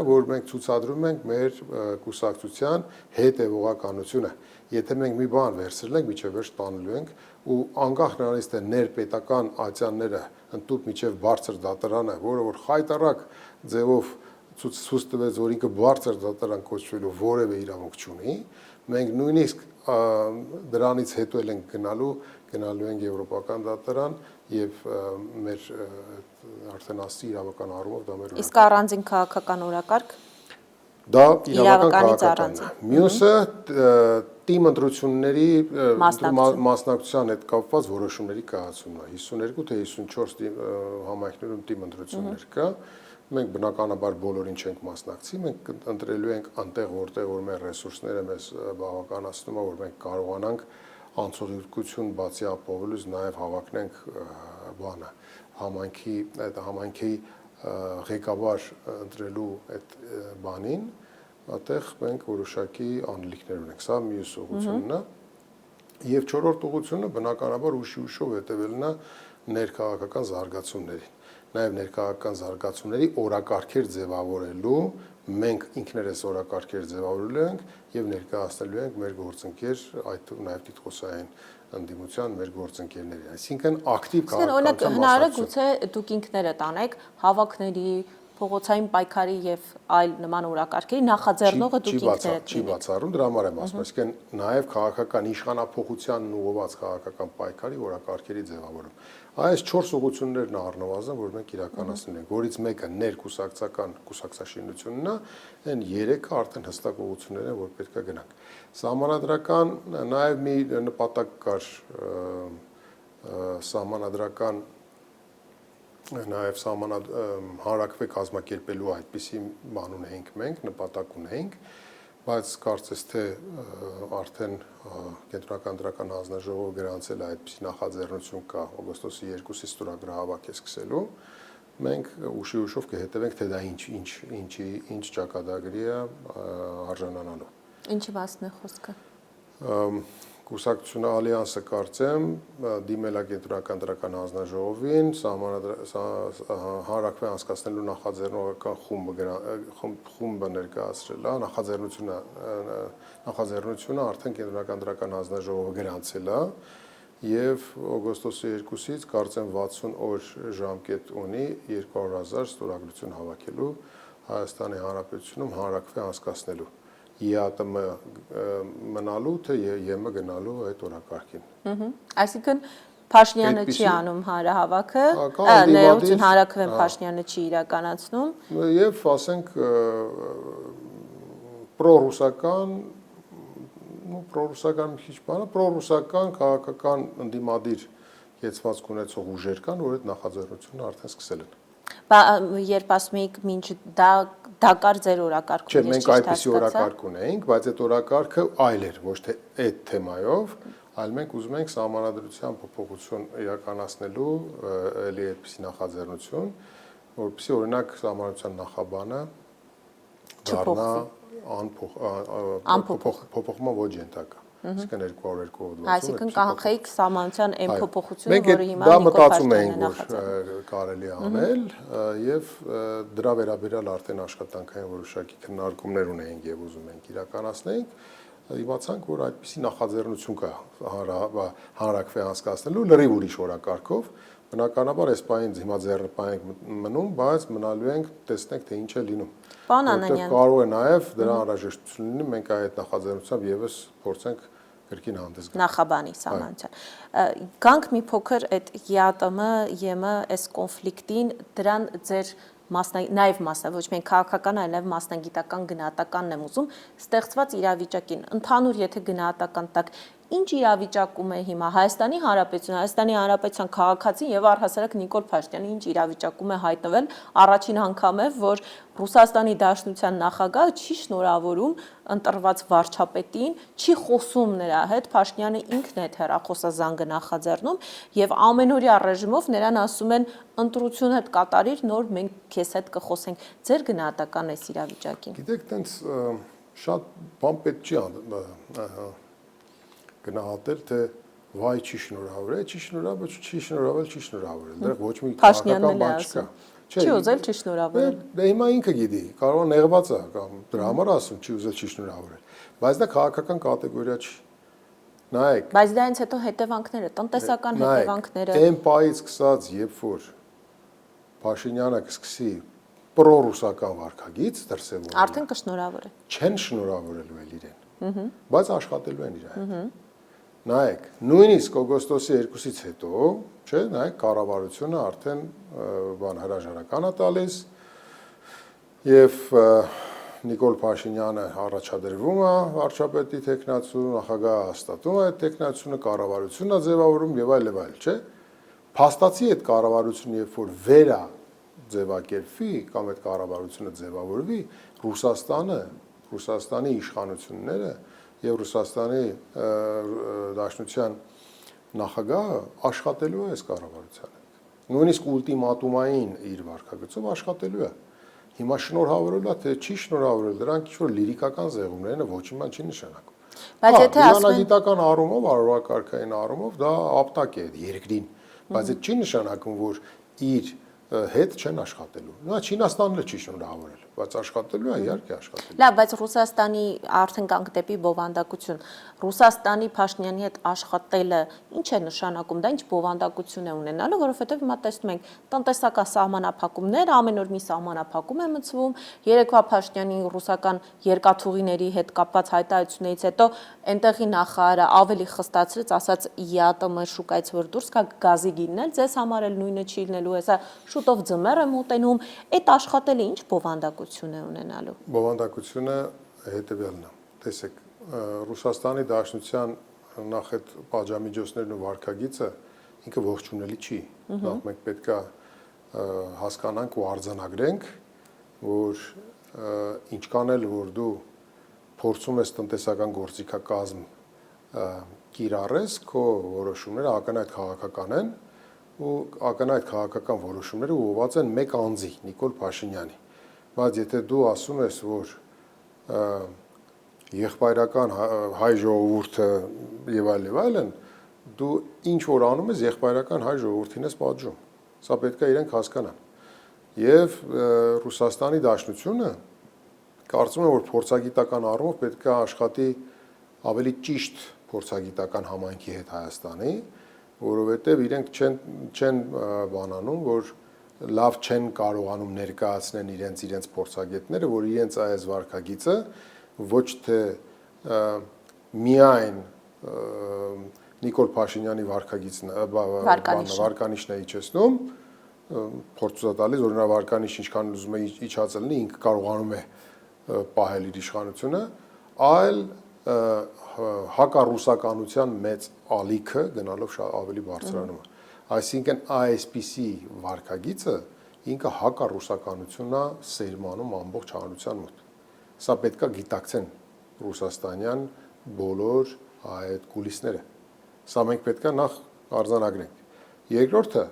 որ մենք ցուցադրում ենք մեր կուսակցության հետևողականությունը։ Եթե մենք մի բան վերցրել ենք, միջև վերջ տանելու ենք ու անկախ նրանից թե ներպետական ատյանները ընդտուպ միջև բարձր դատարանը, որը որ խայտարակ ձևով ցույց տվեց, որ ինքը բարձր դատարան կոչվելու որևէ իրավունք չունի, մենք նույնիսկ դրանից հետո էլ ենք գնալու ենք եվրոպական դատարան եւ մեր արդեն ասի իրավական առումով դա մեր Իսկ առանձին քաղաքական օրակարգ դա իրավական քաղաքականն է։ Մյուսը թիմ ընտրությունների մասնակցության հետ կապված որոշումների կայացումն է։ 52 թե 54 համայնքներում թիմ ընտրություններ կա։ Մենք բնականաբար բոլորին չենք մասնակցի, մենք ընտրելու ենք այնտեղ, որտեղ որ մեր ռեսուրսները մեզ բավականացնում է, որ մենք կարողանանք անցողիկություն բացի ապահովելուց նաև հավակնենք բանը համայնքի ղեկավար ընտրելու այդ բանին, այդտեղ մենք որոշակի անելիքներ ունենք։ Սա մյուս ուղղությունն է։ Եվ չորրորդ ուղղությունը բնականաբար ուշով հետևելն է ներքաղաքական զարգացումներին։ Նաև ներքաղաքական զարգացումների օրակարգեր ձևավորելու մենք ինքներս օրակարգեր ձևավորելու ենք եւ ներկայացնելու ենք մեր գործընկեր, այդ նաեւ տիտղոսային ընդդիմության մեր գործընկերներին։ Այսինքն ակտիվ քաղաքականության հնարավոր է գուցե դուք ինքներդ անեք հավաքների, փողոցային պայքարի եւ այլ նման օրակարգերի նախաձեռնողը դուք ինքներդ չի բացառում, դրա համար եմ ասում, այսինքն նաեւ քաղաքական իշխանափոխությանն ուղղված քաղաքական պայքարի օրակարգերի ձևավորում։ Այս 4 ուղղություններն առնվազն, որ մենք իրականացնում ենք, որից մեկը ներկուսակցական կուսակցաշինությունն է, այն 3-ը արդեն հստակ ուղղություններ են, որ պետք է գնանք։ Սահմանադրական նաեւ մի նպատակ կար սահմանադրական նաև հանրակրվե կազմակերպելու այդպիսի բան ունենք մենք, նպատակ ունենք, բայց կարծես թե արդեն կենտրոնական դրական հանձնաժողովը գրանցել է այդպիսի նախաձեռնություն կա օգոստոսի 2-ից ստորագրահավաք է սկսելու։ Մենք ուշով կհետևենք, թե դա ինչ ճակատագրի է արժանանալու։ Ինչի մասն է խոսքը։ Կուսակցությունը Ալյանսը կարծեմ դիմել է կենտրոնական դրական հանձնաժողովին, հանրակրվե անցկացնելու նախաձեռնողական խումբը ներկայացրել է, նախաձեռնությունը արդեն կենտրոնական դրական հանձնաժողովը գրանցել է եւ օգոստոսի 2-ից կարծեմ 60 օր ժամկետ ունի 200,000 ստորագրություն հավաքելու Հայաստանի Հանրապետությունում հանրակրվե անցկացնելու։ ԵԱՏՄ մնալու թե ԵՄ գնալու այդ օրակարգին։ Այսինքն Փաշինյանը չի անում հանրահավաքը, ներողություն հանրակրվեն Փաշինյանը չի իրականացնում եւ ասենք պրոռուսական մի քիչ բանը, պրոռուսական քաղաքական ընդդիմադիր կեցվածք ունեցող ուժեր կան, որ այդ նախաձեռնությունը արդեն սկսել են։ Երբ ասում եք մինչ դա կար ձեր օրակարգում, չէ, մենք այդպիսի օրակարգ ունեինք, բայց այդ օրակարգը այլ էր, ոչ թե այդ թեմայով, այլ մենք ուզում ենք սահմանադրության փոփոխություն իրականացնելու էլի այդպիսի նախաձեռնություն, որպեսզի օրինակ սահմանադրության նախաբանը դառնա փոփոխման ոչ ենթակա։ Այսինքն 202 հոդվածով։ Այսինքն կանխեիք սահմանության այն փոփոխությունը, որը հիմա դա մտածում ենք, որ կարելի է անել եւ դրա վերաբերյալ արդեն աշխատանքային որոշակի քննարկումներ ունենք եւ ուզում ենք իրականացնենք, իմացանք, որ այդպիսի նախաձեռնություն կա հանրակրվե անցկացնելու լրիվ ուրիշ օրակարգով, բնականաբար այս պահին հիմա ձեռնպահ ենք մնում, բայց մնալու ենք տեսնենք թե ինչ է լինում։ Պարոն Անանյան, կարող է նաև դրա անհրաժեշտություն լինի, մենք այդ նախաձեռնությամբ եւս փորձենք կրկին հանդես գալ։ Նախաբանի սահմանության։ Գանք մի փոքր այդ ԵԱՏՄ, ԵՄ այս կոնֆլիկտին, դրան ձեր նաև ոչ միայն քաղաքական, այլ նաև մասնագիտական գնահատականն եմ ուզում, ստեղծված իրավիճակին, ընդհանուր եթե գնահատական տակ, ինչ իրավիճակում է հիմա Հայաստանի Հանրապետության քաղաքացին եւ առհասարակ Նիկոլ Փաշինյանը ինչ իրավիճակում է հայտնվել, առաջին անգամ է, որ Ռուսաստանի Դաշնության նախագահը չի շնորհավորում ընտրված վարչապետին, չի խոսում նրա հետ, Փաշինյանը ինքն է այդ հեռախոսազանգը նախաձեռնում եւ ամենօրյա ռեժիմով նրան ասում են ընտրությունդ կատարիր, նոր մենք քեզ հետ կխոսենք։ Ձեր գնահատական այս իրավիճակին։ Գիտեք, տենց շատ բան պետք չի գնահատել, թե վայ չի շնորհավորել, չի շնորհավորել, դեռ ոչ մի քաղաքական բան չկա։ Չի ուզել չի շնորհավորել։ Դա հիմա ինքը գիտի, կարող է նեղված է կամ դրա համար ասում չի ուզել չի շնորհավորել, բայց դա քաղաքական կատեգորիա չի։ Նայեք։ Բայց դրանից հետո հետևանքները, տնտեսական հետևանքները։ Այն պահից սկսած, երբ որ Փաշինյանը կսկսի պրոռուսական վարքագիծ դրսևորել, արդեն կշնորհավորի։ Չեն շնորհավորելու էլ իրեն։ Բայց աշխատելու են իր հետ։ Նայեք, նույնիսկ օգոստոսի 2-ից հետո, չէ, նայեք, կառավարությունը արդեն հրաժարական է տալիս եւ Նիկոլ Փաշինյանը առաջադրվում է վարչապետի տեխնացու, նախագահը հաստատում է այդ տեխնացությունը, կառավարությունն է ձևավորում եւ այլ, չէ։ Փաստացի այդ կառավարությունը երբ որ վերա ձևակերպվի կամ այդ կառավարությունը ձևավորվի, Ռուսաստանի իշխանությունները եւ Ռուսաստանի Դաշնության նախագահը աշխատելու է այս կառավարության հետ։ Նույնիսկ ուլտիմատումային իր վարքագծով աշխատելու է։ Հիմա շնորհավորելա թե չի շնորհավորել, դրանք ինչ-որ լիրիկական զեղումներն են, ոչ մի բան չի նշանակում։ Բայց եթե ասում են գիտական առումով, արարողակարգային առումով դա ապտակ է երկրին, բայց այդ չի նշանակում, որ իր հետ չեն աշխատելու։ Նա Չինաստանն էլ չի շնորհավորել, բայց աշխատելու է, իհարկե աշխատելու։ Լավ, բայց Ռուսաստանի արդեն կանգ դեպի բովանդակություն։ Ռուսաստանի Փաշինյանի հետ աշխատելը ինչ է նշանակում, դա ինչ բովանդակություն է ունենալու, որովհետև հիմա տեսնում ենք տնտեսական սահմանափակումներ, ամեն օր մի սահմանափակում է մտցվում, երեկվա Փաշինյանի ռուսական երկաթուղիների հետ կապված հայտարարություններից հետո այնտեղի նախարարը ավելի խստացրեց, ասաց ԵԱՏՄ շուկայից որ դուրս գա գազի գինն էլ ձեզ համար էլ նույնը չի լինելու, հեսա շուտով ձմեռ է մոտենում, այդ աշխատելը ինչ բովանդակություն է ունենալու։ Բովանդակությունը հետևյալն է։ Տեսեք, Ռուսաստանի Դաշնության նախ այդ պատժամիջոցներն ու վարքագիծը ինքը ողջունելի չի։ Նախ մենք պետքա հասկանանք ու արձանագրենք, որ ինչքան էլ որ դու փորձում ես տնտեսական գործիքակազմ կիրառես, քո որոշումները ակնհայտ քաղաքական են ու ակնհայտ քաղաքական որոշումները ուղղված են մեկ անձի՝ Նիկոլ Փաշինյանի։ Բայց եթե դու ասում ես, որ եղբայրական հայ ժողովուրդը եւ այլն, դու ինչ որ անում ես եղբայրական հայ ժողովրդին ես պատժում։ Սա պետք է իրենք հասկանան։ Եվ Ռուսաստանի Դաշնությունը կարծում եմ, որ փորձագիտական առումով պետք է աշխատի ավելի ճիշտ փորձագիտական համայնքի հետ Հայաստանի, որովհետև իրենք չեն բանանում, որ լավ չեն կարողանում ներկայացնել իրենց փորձագետները, որ իրենց այս վարքագիծը ոչ թե միայն Նիկոլ Փաշինյանի վարկանիշն է իջեցնում, փորձ տալիս, որ նա վարկանիշ ինչքան ուզում է իջացել լինի, ինքը կարողանում է պահել իր իշխանությունը, այլ հակառուսականության մեծ ալիքը գնալով ավելի բարձրանում է։ Այսինքն այսպիսի վարքագիծը ինքը հակառուսականությունն է սերմանում ամբողջ հանրության մոտ։ Սա պետքա գիտակցեն ռուսաստանյան բոլոր այդ կուլիսները։ Սա մենք պետքա նախ արձանագրենք։ Երկրորդը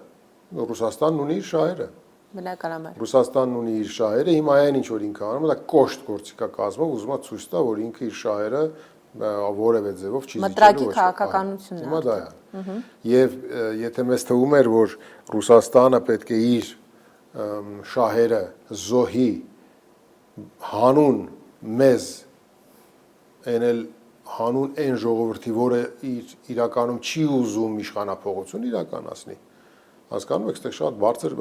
Ռուսաստանն ունի իր շահերը։ Բնականաբար։ Ռուսաստանն ունի իր շահերը, հիմա այն ինչ որ ինքը անում է, դա կոշտ գործիքակազմով ուզում է ցույց տա, որ ինքը իր շահերը որևէ ձևով չի զիջելու։ Մտրակի քաղաքականությունն է։ Հիմա դա է։ Եվ եթե մեզ թվում էր, որ Ռուսաստանը պետք է իր շահերը զոհի հանուն մեզ էնել հանուն այն ժողովրդի, որը իրականում չի ուզում իշխանափողություն իրականացնի, հասկանում եք, այստեղ շատ բարձր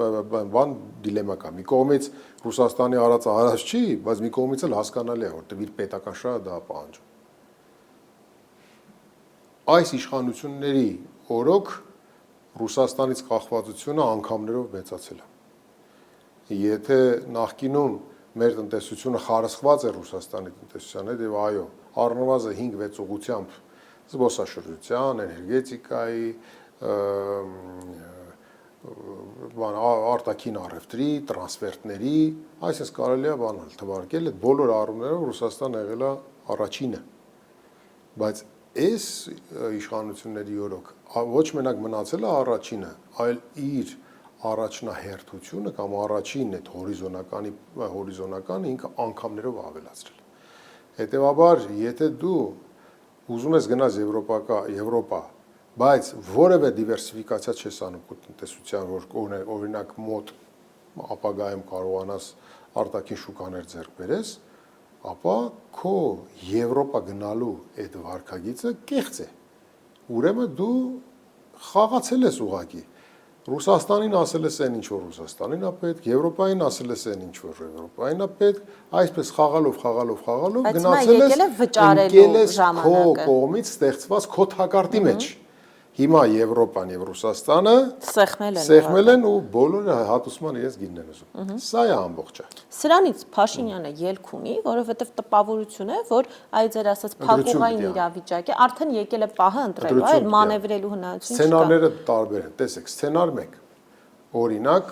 բան դիլեմա կա։ Մի կողմից Ռուսաստանի արածը արած չի, բայց մի կողմից էլ հասկանալի է, որտեղ իր պետական շահը դա պահանջում։ Այս իշխանությունների օրոք Ռուսաստանից կախվածությունը անգամներով մեծացել է։ Եթե նախկինում մեր տնտեսությունը խարսխված է Ռուսաստանի տնտեսության հետ եւ այո, առնվազն 5-6 ուղղությամբ զբոսաշրջության, էներգետիկայի, արտաքին առևտրի, տրանսֆերտների, այսպես կարելի է բանել թվարկել, այդ բոլոր առումներով Ռուսաստանը եղել է առաջինը։ Բայց այս իշխանությունների օրոք ոչ մենակ մնացել է առաջինը, այլ իր առաջնահերթությունը կամ առաջին այդ հորիզոնականը ինքը անգամներով ավելացրել։ Հետևաբար, եթե դու ուզում ես գնաս Եվրոպա, բայց որևէ դիվերսիֆիկացիա չես անում քո տնտեսության, որ օրինակ մոտ ապագայում կարողանաս արտաքին շուկաներ ձեռք բերես, ապա քո Եվրոպա գնալու այդ վարքագիծը կեղծ է։ Ուրեմն դու խաղացել ես ուղղակի։ Ռուսաստանին ասել ես այն ինչ որ Ռուսաստանին է պետք, Եվրոպային ասել ես այն ինչ որ Եվրոպային է պետք, այսպես խաղալով գնացել ես քո կողմից ստեղծված քո թակարդի մեջ։ Հիմա Եվրոպան եւ Ռուսաստանը սեղմել են ու բոլորը հատուցման իրենց գինն են ուզում։ Սա է ամբողջը։ Սրանից Փաշինյանը ելք ունի, որովհետև տպավորություն է, որ այ ձեր ասած փակուղային իրավիճակի արդեն եկել է պահը ընտրելու, այլ մանևրելու հնարավորություն չկա։ Սցենարները տարբեր են։ Տեսեք, սցենար 1։ Օրինակ,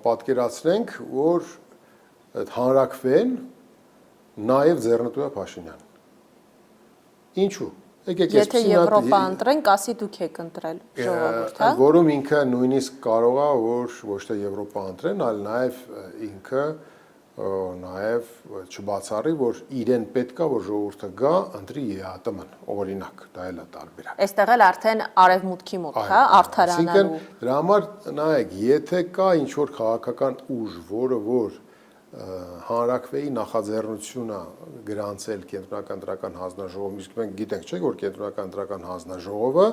պատկերացրենք, որ այդ հանրակրվեն նաև ձեռնտու է Փաշինյանը։ Ինչու՞։ Եթե Եվրոպա ընտրենք, ասի դուք եք ընտրել ժողովուրդ, հա։ Որում ինքը նույնիսկ կարող է որ ոչ թե Եվրոպա ընտրեն, այլ նաև ինքը նաև չբացառի, որ իրեն պետքա, որ ժողովուրդը գա, ընտրի ԵԱՏՄ-ն, օրինակ, դա էլ է տարբերակ։ Այստեղ էլ արդեն արևմուտքի մոտ, հա, արդարանալու։ Դրա համար նայեք, եթե կա ինչ-որ քաղաքական ուժ, որը որ հանրաքվեի նախաձեռնությունը գրանցել կենտրոնական ընտրական հանձնաժողովին, իսկ մենք գիտենք, չէ՞, որ կենտրոնական ընտրական հանձնաժողովը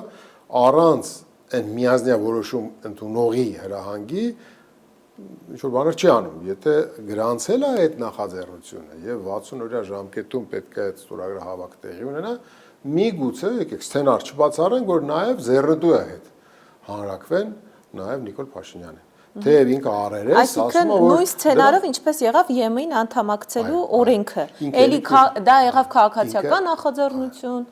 առանց այն միազնյա որոշում ընդունողի հրահանգի ինչ-որ բաներ չի անում, եթե գրանցել է այդ նախաձեռնությունը եւ 60 օրյա ժամկետում պետք է այդ ստորագրը հավաք տեղի ունենա, միգուցե եկեք սցենար չբացառենք, որ նաեւ ձեռնտու է այդ հանրաքվեն նաեւ Նիկոլ Փաշինյանին։ Թեև ինքը առեր է, ասում է, որ նույն սցենարով ինչպես եղավ ԵՄ-ին անդամակցելու օրենքը։ Էլի դա եղավ քաղաքացիական նախաձեռնություն։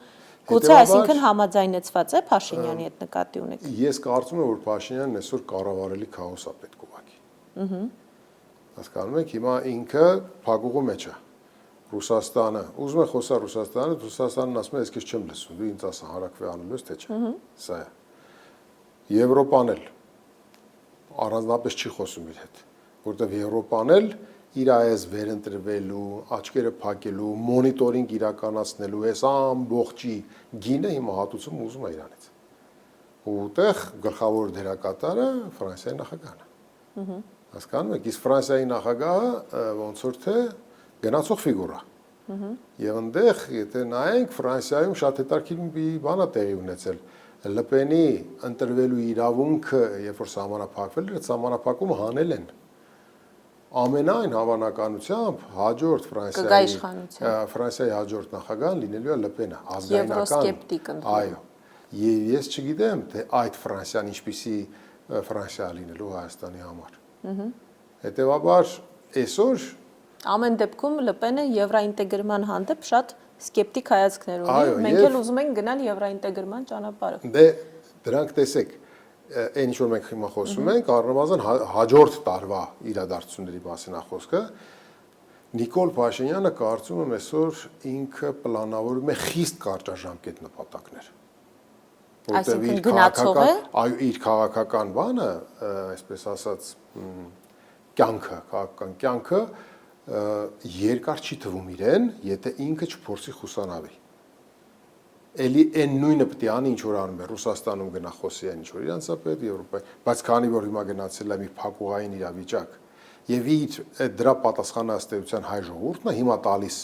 Գուցե այսինքն համաձայնեցված է Փաշինյանի հետ նկատի ունեք։ Ես կարծում եմ, որ Փաշինյանն այսօր կառավարելի քաոս է պետք ուղղակի։ Հասկանում եք, հիմա ինքը փակուղու մեջ է։ Ռուսաստանը, ուզում է խոսալ Ռուսաստանն ասում է, ես քեզ չեմ լսում, դու ինձ ասա հարակվի անելու ես թե չէ։ Սա է։ Եվրոպան էլ առանձնապես չի խոսում իր հետ, որտեղ Եվրոպան էլ իր այս վերընտրվելու, աչքերը փակելու, մոնիտորինգ իրականացնելու, այս ամբողջի գինը հիմա հատուցում ուզում է իրանից։ Ուտեղ գլխավոր դերակատարը Ֆրանսիայի նախագահն է։ Հասկանում եք, իսկ Ֆրանսիայի նախագահը ոնց որ թե գնացող ֆիգուրա։ Եվ այնտեղ, եթե նայենք, Ֆրանսիայում շատ հետաքրքիր բան է տեղի ունեցել։ Լպենի ընտրվելու իրավունքը, երբ որ սահմանափակվել էր, այդ սահմանափակումը հանել են։ Ամենայն հավանականությամբ հաջորդ Ֆրանսիայի հաջորդ նախագահն լինելու է Լպենը, ազգայնական։ Այո։ Եվ ես չգիտեմ, թե այդ Ֆրանսիան ինչպիսի Ֆրանսիա լինելու Հայաստանի համար։ Հետևաբար այսօր ամեն դեպքում Լպենը եվրոինտեգրման հանդեպ շատ սկեպտիկ հայացքներ ունի, մենք էլ ուզում ենք գնալ եվրոինտեգրման ճանապարհով։ Դե դրանք տեսեք, այն ինչ որ մենք հիմա խոսում ենք, առնվազն հաջորդ տարվա իրադարձությունների մասին է խոսքը։ Նիկոլ Փաշինյանը կարծում եմ այսօր ինքը պլանավորում է խիստ կարճաժամկետ նպատակներ։ Այսինքն գնացող է։ Այո, իր քաղաքական բանը, այսպես ասած, քաղաքական կյանքը երկար չի թվում իրեն, եթե ինքը չփորձի խուսանավի։ Էլի այն նույնը պետք է անի, ինչ որ անում է Ռուսաստանում գնա խոսի այն ինչ որ իրանցապետ Եվրոպայի, բայց քանի որ հիմա գնացել է մի փակուղային իրավիճակ եւ իր դրա պատասխանը ըստ էության հայ ժողովուրդն է հիմա տալիս։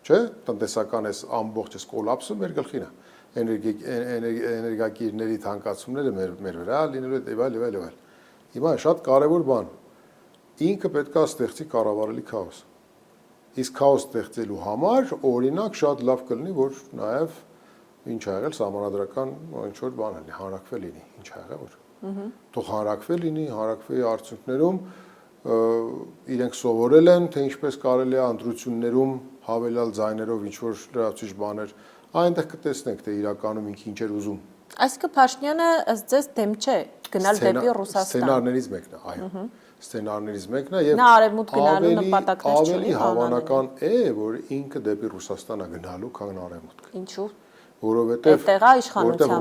Չէ՞, տնտեսական այս ամբողջ այս կոլապսը մեր գլխին է։ Էներգակիրների թանկացումները մեր վրա լինելու է եւ այլ։ Հիմա շատ կարեւոր բան։ Ինքը պետք է ստեղծի կառավարելի քաոս։ Իսկ քաոս ստեղծելու համար օրինակ շատ լավ կլինի, որ նաև ինչ ա եղել սահմանադրական ինչ որ բան լինի, հանրաքվե լինի, ինչ ա եղել որ։ Թող հանրաքվե լինի, հանրաքվեի արդյունքներում իրենք սովորել են, թե ինչպես կարելի է ընտրություններում հավելյալ ձայներով ինչ որ լրացուցիչ բաներ, այնտեղ կտեսնենք, թե իրականում ինքը ինչ էր ուզում։ Այսինքն Փաշինյանը ըստ ձեզ դեմ չէ գնալ դեպի Ռուսաստան։ Սցենարներից մեկն է, այո։ Սցենարներից մեկն է եւ նա արևմուտք գնալու նպատակներ չունի։ Ավելի հավանական է, որ ինքը դեպի Ռուսաստան է գնալու, քան արևմուտք։ Ինչու՞։ Որովհետեւ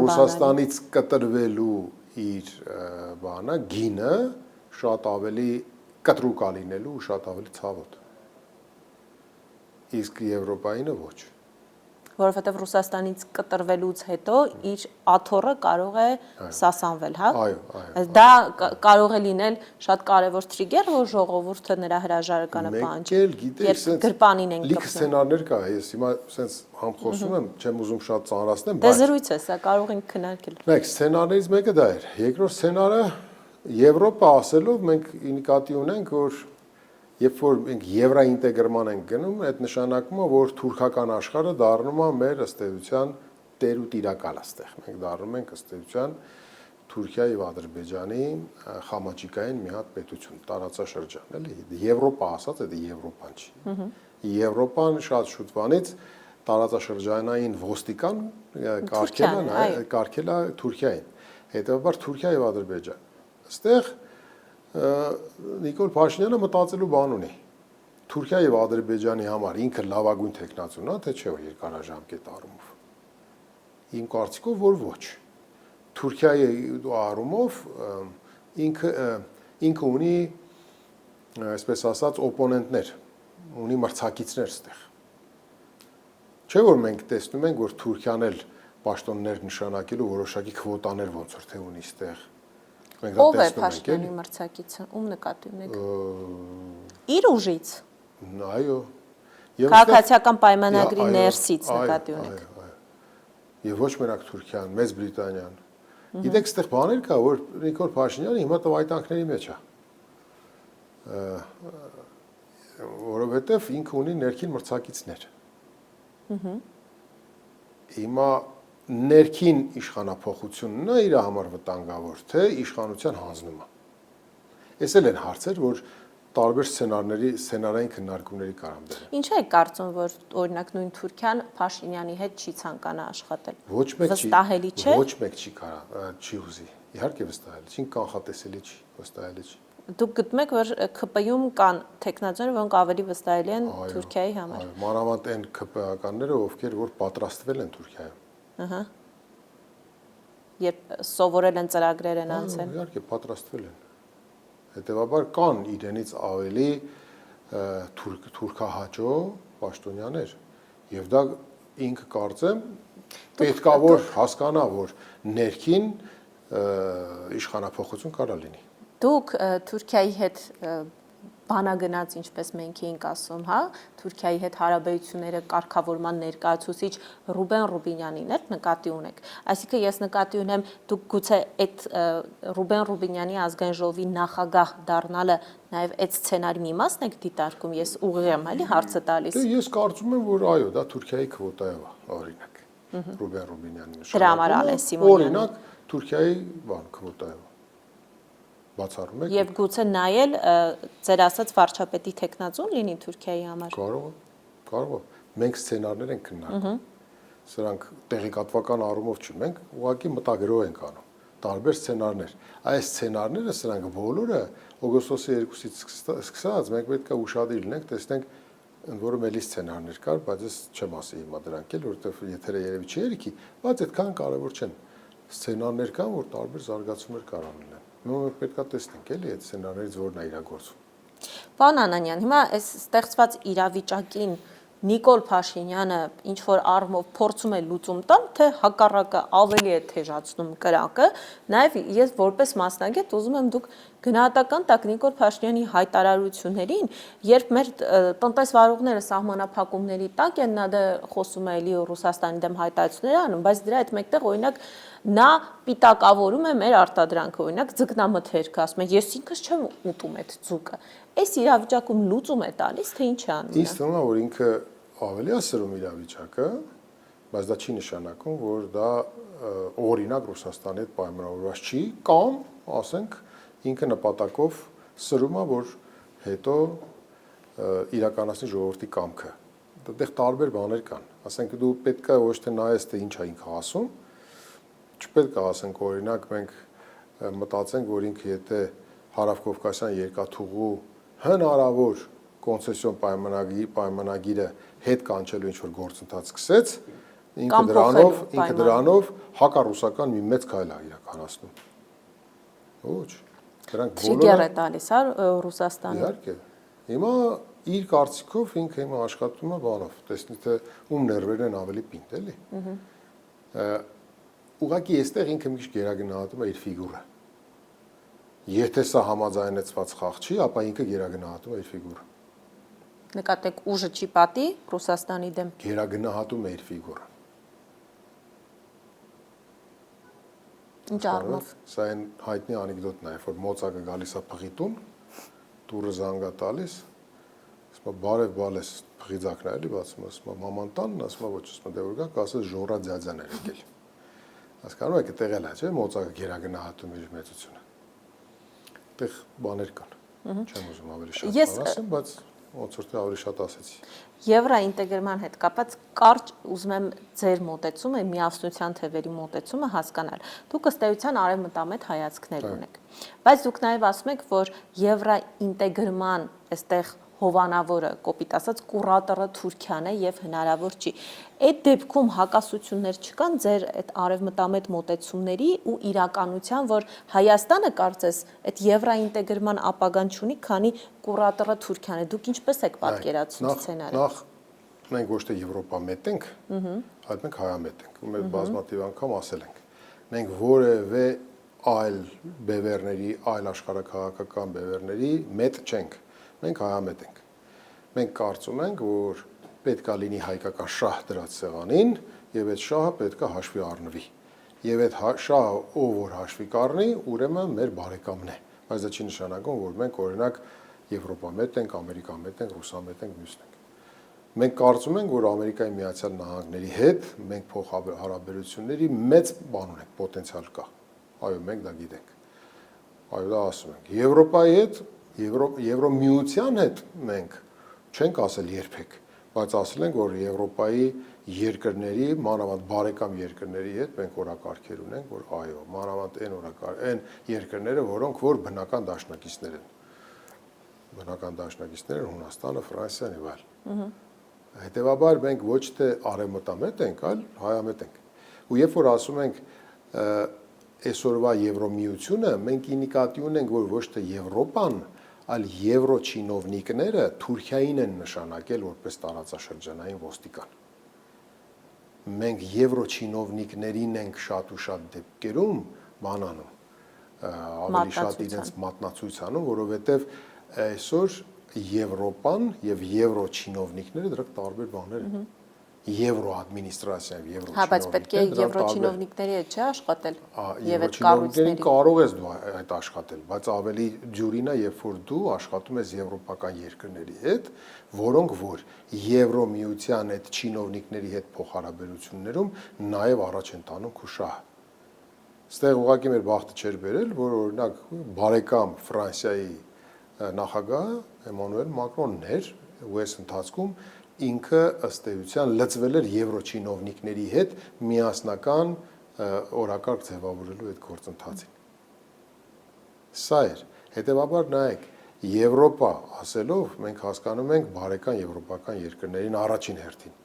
Ռուսաստանից կտրվելու իր բանը, գինը շատ ավելի կտրուկ է լինելու, շատ ավելի ցավոտ։ Իսկ Եվրոպայինը ոչ։ Որովհետև Ռուսաստանից կտրվելուց հետո իր աթոռը կարող է սասանվել, հա։ Այո։ Դա կարող է լինել շատ կարևոր տրիգեր, որ ժողովուրդը նրա հրաժարականը պահանջի։ Մենք էլ գիտենք, գրպանին ենք լիք սցենարներ կա, ես հիմա սենց համ խոսում եմ, չեմ ուզում շատ ծանրացնեմ, բայց դե զրույց է, սա կարող ենք քննարկել։ Մեկ սցենարներից մեկը դա էր։ Երկրորդ սցենարը Եվրոպա ասելով մենք նկատի ունենք, որ երբ որ մենք եվրոինտեգրման ենք գնում, այդ նշանակում է, որ թուրքական աշխարհը դառնում է մեր ըստ էության տեր ու տիրակալ այստեղ։ Մենք դառնում ենք ըստ էության Թուրքիայի եւ Ադրբեջանի խամաճիկային մի հատ պետություն, տարածաշրջան, էլի։ Եվրոպա ասած, դա Եվրոպան չի։ Եվրոպան շատ շուտվանից տարածաշրջանային ոստիկան կարգել է Թուրքիային։ Հետևաբար Թուրքիա եւ Ադրբեջան։ Այստեղ Նիկոլ Փաշինյանը մտածելու բան ունի։ Թուրքիա եւ Ադրբեջանի համար ինքը լավագույն տեխնացուն է, թե չէ, երկարաժամկետ առումով։ Իմ կարծիքով որ ոչ։ Թուրքիայի առումով ինքը ունի այսպես ասած օպոնենտներ, ունի մրցակիցներ ստեղ։ Չէ որ մենք տեսնում ենք, որ Թուրքիան էլ պաշտոններ նշանակելու որոշակի քվոտաներ ոնց որ թե ունի ստեղ։ Մենք դա Ով է տեսնում ենք, Փաշինյանի մրցակիցը, ում նկատի ունեք։ Իր ուժից, այո։ քաղաքացիական պայմանագրի ներսից նկատի ունեք։ Եվ ոչ մենակ Թուրքիան, Մեծ Բրիտանիան։ Գիտեք, այստեղ բաներ կա, որ Նիկոլ Փաշինյանը հիմա տվայտանքների մեջ է։ Որովհետև ինքը ունի ներքին մրցակիցներ։ Հիմա ներքին իշխանափոխությունն է իր համար վտանգավոր, թե իշխանության հանձնումը։ Այս էլ են հարցեր, որ տարբեր սցենարային քննարկումների կարան բերեն։ Ինչ է կարծում, որ օրինակ նույն Թուրքիան Փաշինյանի հետ չի ցանկանա աշխատել։ Վստահելի չէ։ Ոչ մեկ չի կարա, չի ուզի։ Իհարկե վստահելի չի, կանխատեսելի չի, վստահելի չի։ Դուք գտնում եք, որ ՔՊ-ում կան տեխնացիներ, որոնք ավելի վստահելի են Թուրքիայի համար։ Այո, մանավանդ այն ՔՊ-ականները, ովքեր որ պատրաստվել են Թուրքիայում։ Ահա։ Երբ սովորել են ծրագրեր են անցել։ Իհարկե պատրաստվել են։ Հետևաբար կան իրենից ավելի թուրքահաճո պաշտոնյաներ, եւ դա ինքը կարծեմ պետքա որ հասկանա, որ ներքին իշխանափոխություն կարա լինի։ Դուք Թուրքիայի հետ բանագնաց, ինչպես մենք էինք ասում, հա, Թուրքիայի հետ հարաբերությունները կարգավորման ներկայացուցիչ Ռուբեն Ռուբինյանին նկատի ունեք։ Այսինքն ես նկատի ունեմ, դուք գուցե այդ Ռուբեն Ռուբինյանի ազգային ժողովի նախագահ դառնալը նաև այդ սցենարի մի մասն եք դիտարկում, ես ուղիղ եմ, էլի հարցը տալիս։ Դե ես կարծում եմ, որ այո, դա Թուրքիայի քվոտայով է, օրինակ։ Ռուբեն Ռուբինյանի նշանակումը։ Դրա համար Ալեն Սիմոնյանը։ Օրինակ Թուրքիայի քվոտայով բացառում եք։ Եվ գուցե նայել ձեր ասած վարչապետի տեխնացուն լինի Թուրքիայի համար։ Կարող է։ Մենք սցենարներ ենք քննարկում։ Սրանք տեղեկատվական առումով չի, մենք ուղղակի մտագրով ենք անում։ Տարբեր սցենարներ։ Այս սցենարները սրանք բոլորը օգոստոսի 2-ից սկսած մենք պետք է ուշադիր լինենք, տեսնենք ընդ որում էլի սցենարներ կար, բայց ես չեմ ասի հիմա դրանք էլ, որովհետև եթերը երևի չի երիքի, բայց այդքան կարևոր չեն։ Սցենարներ կան, որ տարբեր զարգացումներ կարան լինեն։ Մենք պետք է տեսնենք էլի այդ սցենարներից որն է իրագործվում։ Պարոն Անանյան, հիմա այս ստեղծված իրավիճակին Նիկոլ Փաշինյանը ինչ որ առումով փորձում է լուծում տալ, թե հակառակը ավելի է թեժացնում կրակը, նաև ես որպես մասնագետ ուզում եմ դուք գնահատական տակ Նիկոլ Փաշինյանի հայտարարություններին, երբ մեր տնտեսվարողները սահմանափակումների տակ են, նա դա խոսում է էլի Ռուսաստանի դեմ հայտարարություններ անում, բայց դրա հետ մեկտեղ օրինակ նա պիտակավորում է մեր արտադրանքը, օրինակ ձկնամթերքը, ասում է, ես ինքս չեմ ուտում այդ ձուկը։ Այս իրավիճակում լուծում է տալիս, թե ինչ է անում։ Ինձ թվում է, որ ինքը ավելի է սրում իրավիճակը, բայց դա չի նշանակում, որ դա օրինակ Ռուսաստանի հետ պայմանավորված չի, կամ, ասենք, ինքը նպատակով սրում է, որ հետո իրականացնի ժողովրդի կամքը։ Դեռ տարբեր բաներ կան։ Ասենք դու պետք է ոչ թե նայես, թե ինչ է ինքը ասում, չպետք է ասենք օրինակ մենք մտածենք, որ ինքը եթե Հարավկովկասյան երկաթուղու հնարավոր կոնցեսիոն պայմանագիրը հետ կանչելու ինչ որ գործընթաց սկսեց, ինքը դրանով հակառուսական մի մեծ քայլ է իրականացնում։ Ոչ, դրանք բոլորը Տրիգեր է տալիս, հա, Ռուսաստանը։ Իհարկե։ Հիմա իր կարծիքով ինքը հիմա աշխատում է բանով, տեսնի թե ում ներվերն են ավելի պինդ, էլի։ Ուղղակի այստեղ ինքը մի քիչ գերագնահատում է իր ֆիգուրը։ Եթե սա համաձայնեցված խաղ չի, ապա ինքը գերագնահատում է իր ֆիգուրը։ Նկատեք ուժը չի պատի Ռուսաստանի դեմ։ Գերագնահատում է իր ֆիգուրը։ Ինչ առումով։ Սա այն հայտնի անեկդոտն է, որ մոծակը գալիս է փղիտուն, դուրը զանգա տալիս, ասում է բարև բալես փղիձակն է էլի բացում, ասում է մաման տանն, ասում է ոչ, ասում է դե որ գա, ասես ժորա ձյաձան էր եկել։ Հասկանում եք, այդտեղ էլ է, չէ՞, մոծակը գերագնահատում իր մեծությունը։ Այդտեղ բաներ կան։ Չեմ ուզում ավելի շատ բան ասեմ, բայց ոնց որ թե ավելի շատ ասեցի։ Եվրոինտեգրման հետ կապված կարճ ուզում եմ ձեր մոտեցումը, միասնության թևերի մոտեցումը հասկանալ։ Դուք ըստ էության արևմտամետ հայացքներ ունեք։ Բայց դուք նաև ասում եք, որ եվրոինտեգրման այստեղ հովանավորը, կոպիտ ասած, կուրատորը Թուրքիան է եւ հնարավոր չի։ Այդ դեպքում հակասություններ չկան ձեր այդ արևմտամետ մոտեցումների ու իրականության, որ Հայաստանը կարծես այդ եվրոինտեգրման ապագան չունի, քանի կուրատորը Թուրքիան է։ Դուք ինչպես եք պատկերացնում սցենարը։ Նախ մենք ոչ թե Եվրոպամետ ենք, այլ մենք հայամետ ենք։ Ու մենք բազմաթիվ անգամ ասել ենք, մենք որևէ այլ բևեռների, այլ աշխարհակաղակական բևեռների մետ չենք։ Մենք հայամետ ենք։ Մենք կարծում ենք, որ պետքա լինի հայկական շահ դրած սեղանին, եւ այդ շահը պետքա հաշվի առնվի։ Եվ այդ շահը ով որ հաշվի կառնի, ուրեմն մեր բարեկամն է։ Բայց դա չի նշանակում, որ մենք օրինակ Եվրոպամետ ենք, ամերիկամետ ենք, ռուսամետ ենք, մյուսն ենք։ Մենք կարծում ենք, որ Ամերիկայի Միացյալ Նահանգների հետ մենք փոխհարաբերությունների մեծ բան ունենք, պոտենցիալ կա։ Այո, մենք դա գիտենք։ Այո, դա ասում ենք։ Եվրոպայի հետ, Եվրոմիության հետ մենք չենք ասել երբեք, բայց ասել ենք, որ Եվրոպայի երկրների, մանավանդ բարեկամ երկրների հետ մենք օրակարգեր ունենք, որ այո, մանավանդ այն երկրները, որոնք որ բնական դաշնակիցներ են։ Բնական դաշնակիցները Հունաստանը, Ֆրանսիան եւ այլն։ Հետևաբար մենք ոչ թե արևմտամետ ենք, այլ հայամետ ենք։ Ու երբ որ ասում ենք այսօրվա Եվրոմիությունը, մենք նկատի ունենք, որ ոչ թե Եվրոպան, այլ եվրո չինովնիկները Թուրքիային են նշանակել որպես տարածաշրջանային ոստիկան։ Մենք եվրո չինովնիկներին ենք շատ ու շատ դեպքերում բանանում, ավելի շատ իրենց մատնացույց անում, որովհետև այսօր Եվրոպան եւ եվրո չինովնիկները դրանք տարբեր բաներ են։ Եվրո ադմինիստրացիան եւ եվրո չինովնիկները։ Հա, բայց պետք է եվրո չինովնիկների հետ չէ աշխատել։ Եվ այդ կառույցներին կարող ես դու այդ աշխատել, բայց ավելի ջուրին է, երբ որ դու աշխատում ես եվրոպական երկրների հետ, որոնք որ Եվրոմիության այդ չինովնիկների հետ փոխհարաբերություններում նաեւ առաջ են տանում քու շահը։ Ստեղ ուղղակի մեր բախտը չէր բերել, որ օրինակ բարեկամ Ֆրանսիայի նախագահը Էմանուել Մակրոնն էր, ու այս ընթացքում ինքը ըստ էության լծվել էր եվրո չինովնիկների հետ միասնական օրակարգ ձևավորելու այդ գործընթացին։ Սա էր։ Հետևաբար նայեք, Եվրոպա ասելով մենք հասկանում ենք բարեկամ եվրոպական երկրներին առաջին հերթին։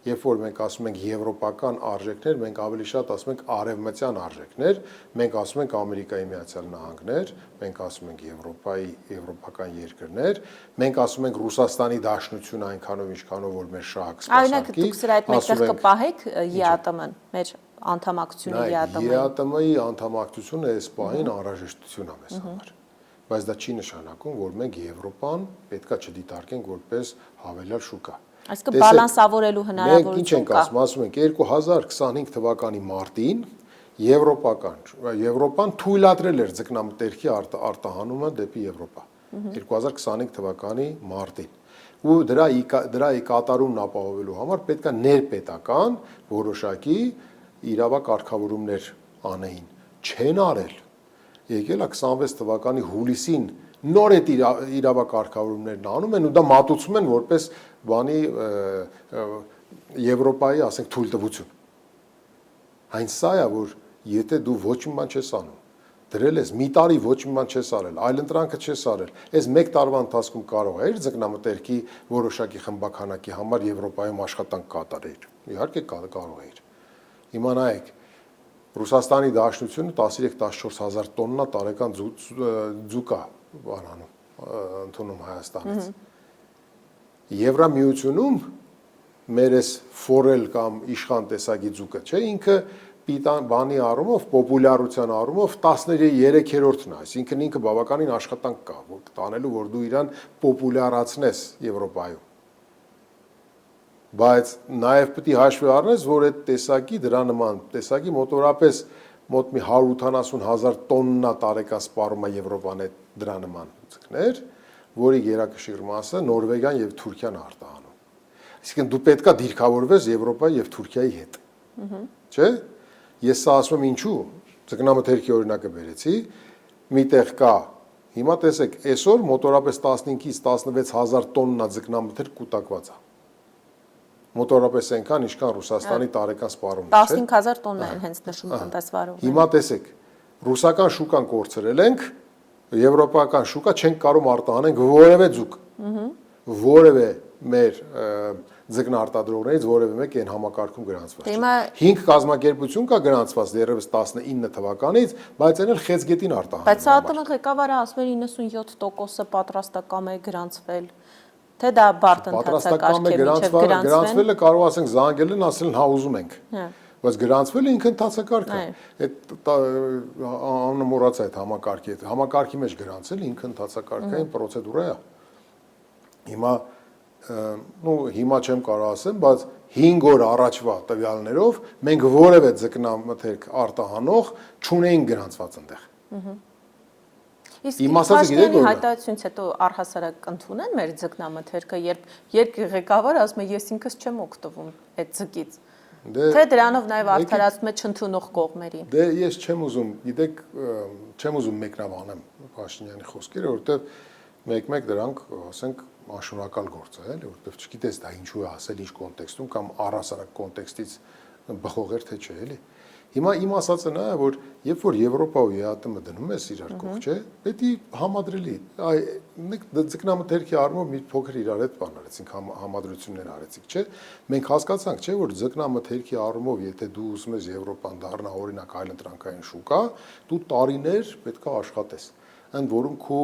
Երբ որ մենք ասում ենք եվրոպական արժեքներ, մենք ավելի շատ ասում ենք արևմտյան արժեքներ, մենք ասում ենք Ամերիկայի Միացյալ Նահանգներ, մենք ասում ենք Եվրոպայի եվրոպական երկրներ, մենք ասում ենք Ռուսաստանի Դաշնություն այնքանով ինչքանով որ մեր շահը կսպասարկի։ Օրինակ դուք սրա այդ մեկտեղ կպահեք ԵԱՏՄ-ն, մեր անդամակցությունը ԵԱՏՄ-ի։ ԵԱՏՄ-ի անդամակցությունը այս պահին անհրաժեշտություն է մեզ համար։ Բայց դա չի նշանակում, որ մենք Եվրոպան պետքա չդիտարկենք որպես հավելյալ շուկա։ Այսինքն բալանսավորելու հնարավորություն կա։ Մենք ինչ ենք ասում ենք 2025 թվականի մարտին Եվրոպան թույլատրել էր ձկնամթերքի արտահանումը դեպի Եվրոպա 2025 թվականի մարտին։ Ու դրա կատարումն ապահովելու համար պետք է ներպետական որոշակի իրավակարգավորումներ անեին։ Չեն արել։ Եկել է 26 թվականի հուլիսին նոր այդ իրավակարգավորումներն անում են ու դա մատուցում են որպես բանի Եվրոպայի, ասենք, թույլտվություն։ Այն սա է, որ եթե դու ոչ մի բան չես անում, դրել ես մի տարի ոչ մի բան չես արել, այլ ընտրանքը չես արել, այս մեկ տարվա ընթացքում կարող էր ձկնամթերքի որոշակի խմբականակի համար Եվրոպայում աշխատանք կատարել։ Իհարկե կարող էր։ Հիմա նայեք, Ռուսաստանի Դաշնությունը 13-14 հազար տոննա տարեկան ձուկ է ընդունում Հայաստանից։ Եվրամիությունում մեր այս ֆորել կամ իշխան տեսակի ձուկը, չէ, ինքը բանի առումով, պոպուլյարության առումով 13-րդն է, այսինքն ինքը բավականին աշխատանք կա, տանելու, որ դու իրան պոպուլյարացնես Եվրոպայում։ Բայց նաև պետք է հաշվի առնես, որ այդ տեսակի դրա նման տեսակի մոտորապես մոտ մի 180,000 տոննա տարեկան սպառում է Եվրոպան այդ դրա նման ձկներ, որի գերակշիռ մասը Նորվեգիան եւ Թուրքիան արտահանում։ Այսինքն դու պետքա դիրքավորվես Եվրոպայի եւ Թուրքիայի հետ։ Չէ՞։ Ես սա ասում եմ ինչու, ձկնամթերքի օրինակը բերեցի, միտեղ կա, հիմա տեսեք, այսօր մոտորապես 15-ից 16,000 տոննա ձկնամթերք կուտակված է։ Մոտորապես այնքան, ինչքան Ռուսաստանի տարեկան սպառումն է, 15,000 տոննա են հենց նշում տնտեսվարողները։ Հիմա տեսեք, ռուսական շուկան կորցրել ենք, եվրոպական շուկա չենք կարող արտահանենք որևէ ձուկ։ որևէ մեր ձկնարտադրողներից որևէ մեկ այն համակարգում գրանցված չէ։ 5 կազմակերպություն կա գրանցված դեռևս 19 թվականից, բայց այն էլ խեցգետին արտահանում։ Բայց սա ԱՏՄ ղեկավարը ասում էր 97%-ը պատրաստակամ է գրանցվել, թե դա բարդ ընթացակարգ է, մինչև գրանցվելը կարող ասենք զանգել են, ասել են հա ուզում ենք։ Բայց գրանցվելը ինքը ընթացակարգ է։ Այդ անմոռացա այդ համակարգի հետ։ Համակարգի մեջ գրանցել ինքը ընթացակարգային պրոցեդուրա է։ Հիմա չեմ կարող ասեմ, բայց 5 օր առաջվա տվյալներով մենք որևէ ձկնամթերք արտահանող չունեինք գրանցված այնտեղ։ Իսկ Փաշինյանի հայտարարությունից հետո առհասարակ կընդունեն մեր ձկնամթերքը, երբ երկրի ղեկավարը ասում է ես ինքս չեմ օգտվում այդ ձկից։ Թե դրանով նաև արդարացում է չընդունող կողմերին։ Դե ես չեմ ուզում, գիտեք, չեմ ուզում մեկնաբանեմ Փաշինյանի խոսքերը, որովհետև մեկ-մեկ դրանք, ասենք, անշնորհակալ գործ է, էլի, որովհետև չգիտես դա ինչու է ասել, ինչ կոնտեքստում կամ առհասարակ կոնտեքստից բխող էր թե չէ, էլի։ Հիմա իմ ասածը նա է, որ երբ որ Եվրոպա ու ԵԱՏՄ դնում ես իրար կողք, չէ, պետք է համադրելի։ Ձկնամթերքի առումով մի փոքր իրար հետ բան արեցինք, համադրություններ արեցինք, չէ։ Մենք հասկացանք, չէ, որ ձկնամթերքի առումով, եթե դու ուզում ես Եվրոպան դառնա օրինակ այլընտրանքային շուկա, դու տարիներ պետք է աշխատես։ Ընդ որում քո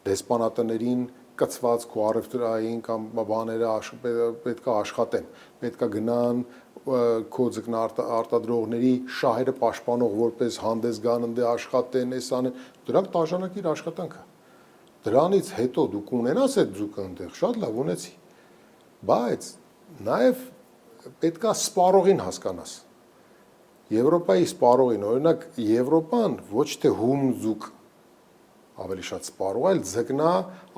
դեսպանատներին կցված քո առևտրային կամ բաները պետք է աշխատեն, պետք է գնան քո ձկնարտադրողների շահերը պաշտպանող որպես հանդես գան ընդ աշխատեն, էս անեն, դրանք տաժանակիր աշխատանք է։ Դրանից հետո դու կունենաս այդ ձուկը այնտեղ, շատ լավ ունեցի։ Բայց նաև պետք է սպառողին հասկանաս։ Եվրոպայի սպառողին, օրինակ Եվրոպան ոչ թե հում ձուկ ավելի շատ սպառող, այլ ձկնա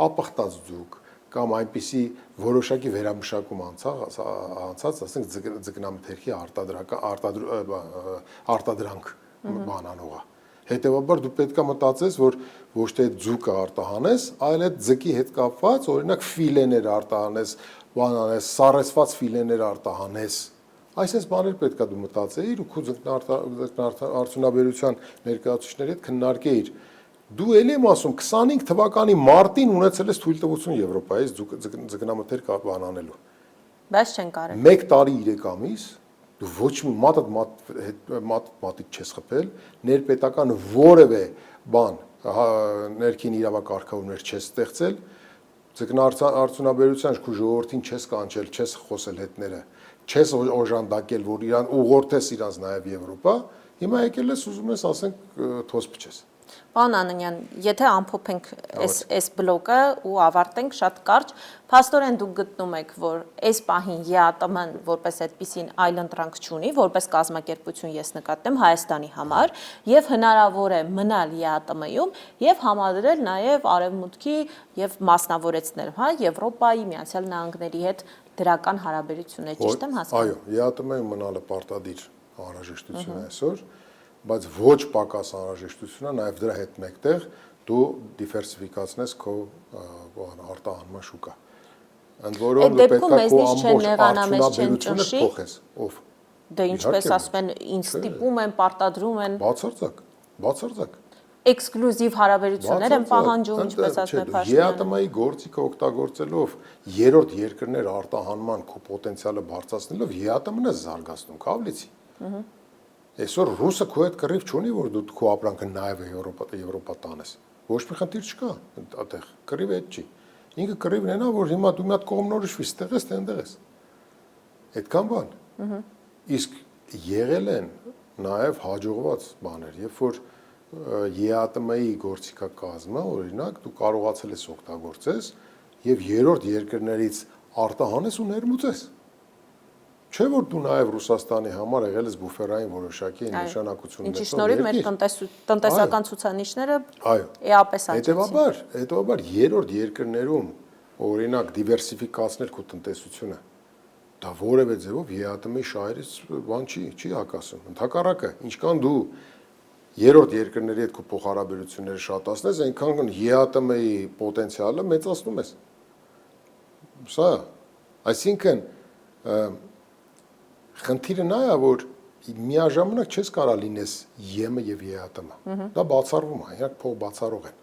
ապխտած ձուկ կամ այնպիսի որոշակի վերամշակում անցած, ասենք ձկնամթերքի արտադրանք բանանողը։ Հետևաբար դու պետք է մտածես, որ ոչ թե ձուկը արտահանես, այլ այդ ձկի հետ կապված, օրինակ ֆիլեներ արտահանես, բանանես, սառեցված ֆիլեներ արտահանես։ Այսպես բաներ պետք է դու մտածեիր ու քո ձկնարդյունաբերության ներկայացուցիչների հետ քննարկեիր։ Դու ելի եմ ասում 25 թվականի մարտին ունեցել ես թույլտվություն Եվրոպայից ձկնամթերք բանանելու։ Բայց չեն կարել։ 1 տարի 3 ամիս դու ոչ մի մատիտ չես խփել, ներպետական որևէ բան ներքին իրավակարգավորներ չես ստեղծել, ձկնարդյունաբերության ժողովրդին չես կանչել, չես խոսել հետները, չես օժանդակել, որ իրան ուղղորդես իրանց նաև Եվրոպա, հիմա եկել ես ուզում ես ասենք թոս փչես։ Պարոն Անանյան, եթե ամփոփենք այս բլոկը ու ավարտենք շատ կարճ, փաստորեն դուք գտնում եք, որ այս պահին ԵԱՏՄ-ն որպես այդպիսին այլընտրանք չունի, որպես կազմակերպություն ես նկատեմ Հայաստանի համար, եւ հնարավոր է մնալ ԵԱՏՄ-ում եւ համադրել նաեւ Արևմուտքի եւ մասնավորեցնել, Եվրոպայի, Միացյալ Նահանգների հետ դրական հարաբերություններ, ճիշտ եմ հասկանում։ Այո, ԵԱՏՄ-ում մնալը պարտադիր անհրաժեշտություն է այսօր, բայց ոչ պակաս անհրաժեշտություն է նաև դրա հետ մեկտեղ դու դիվերսիֆիկացնես քո արտահանման շուկա։ Ընդ որում դու պետք է քո ամբողջ արտոնաբերությունը փոխես։ Ով։ Դե ինչպես ասում են, ինձ ստիպում են, պարտադրում են։ Բացարձակ։ Էքսկլյուզիվ հարաբերություններ են պահանջում, ինչպես ասում է Փաշինյանը։ ԵԱՏՄ-ի գործիքը օգտագործելով երրորդ երկրներ արտահանման քո պոտենցիալը բարձրացնելով ԵԱՏՄ-ն է զարգացնում, կավլիցի։ Այսօր ռուսը քո հետ կռիվ չունի, որ դու քո ապրանքը նաև Եվրոպա տանես։ Ոչ մի խնդիր չկա այդտեղ, կռիվը այդ չի։ Ինքը կռիվն է նա, որ հիմա դու մի հատ կողմնորոշվի, ստեղ ես, թե այնտեղ ես։ Այդքան բան։ Իսկ եղել են նաև հաջողված բաներ, երբ որ ԵԱՏՄ-ի գործիքակազմը, օրինակ, դու կարողացել ես օգտագործես եւ երրորդ երկրներից արտահանես ու ներմուծես։ Չէ՞ որ դու նաև Ռուսաստանի համար եղել ես բուֆերային որոշակի նշանակություն ունեցող։ Ինչի շնորհիվ մեր տնտեսական ցուցանիշները էապես աճեցին։ Հետևաբար երրորդ երկրներում օրինակ դիվերսիֆիկացնել քո տնտեսությունը դա որևէ ձևով ԵԱՏՄ-ի շահերից բան չի հակասում։ Ընդհակառակը, ինչքան դու երրորդ երկրների հետ քո փոխհարաբերությունները շատացնես, այնքան ԵԱՏՄ-ի պոտենցիալը մեծացնում ես։ Սա, այսինքն խնդիրը նա է, որ միաժամանակ չես կարող լինես ԵՄ եւ ԵԱՏՄ։ Դա բացառվում է, իրանք փող բացառող են։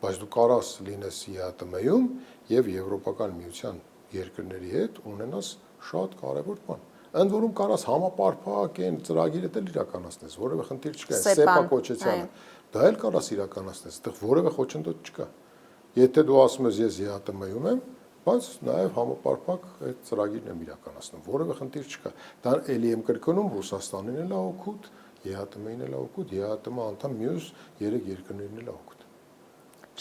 բայց դու կարաս լինես ԵԱՏՄ-ում եւ Եվրոպական միության երկրների հետ ունենաս շատ կարևոր բան։ Ընդ որում կարաս համապարփակ այն ծրագիրը դել իրականացնես, որևէ խնդիր չկա, SEPA կոչեցյալը։ Դա էլ կարաս իրականացնես, այդտեղ որևէ խոչընդոտ չկա։ Եթե դու ասում ես ես ԵԱՏՄ-ում եմ, բայց նաև համապարփակ այդ ծրագիրն եմ իրականացնում, որևէ խնդիր չկա։ Դա էլի եմ կրկնում, Ռուսաստանին էլ է օգուտ, ԵԱՏՄ-ին էլ է օգուտ, ԵԱՏՄ անդամ մյուս 3 երկրներին էլ է օգուտ։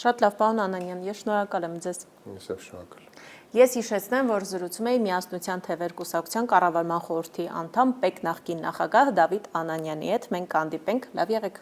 Շատ լավ, պարոն Անանյան, ես շնորհակալ եմ ձեզ։ Ես եմ շնորհակալ։ Ես հիշեցնեմ, որ զրուցում էի Միասնության թևեր կուսակցության կառավարման խորհրդի անդամ ՊԵԿ նախկին նախագահ Դավիթ Անանյանի հետ։ Մենք կհանդիպենք, լավ եղեք։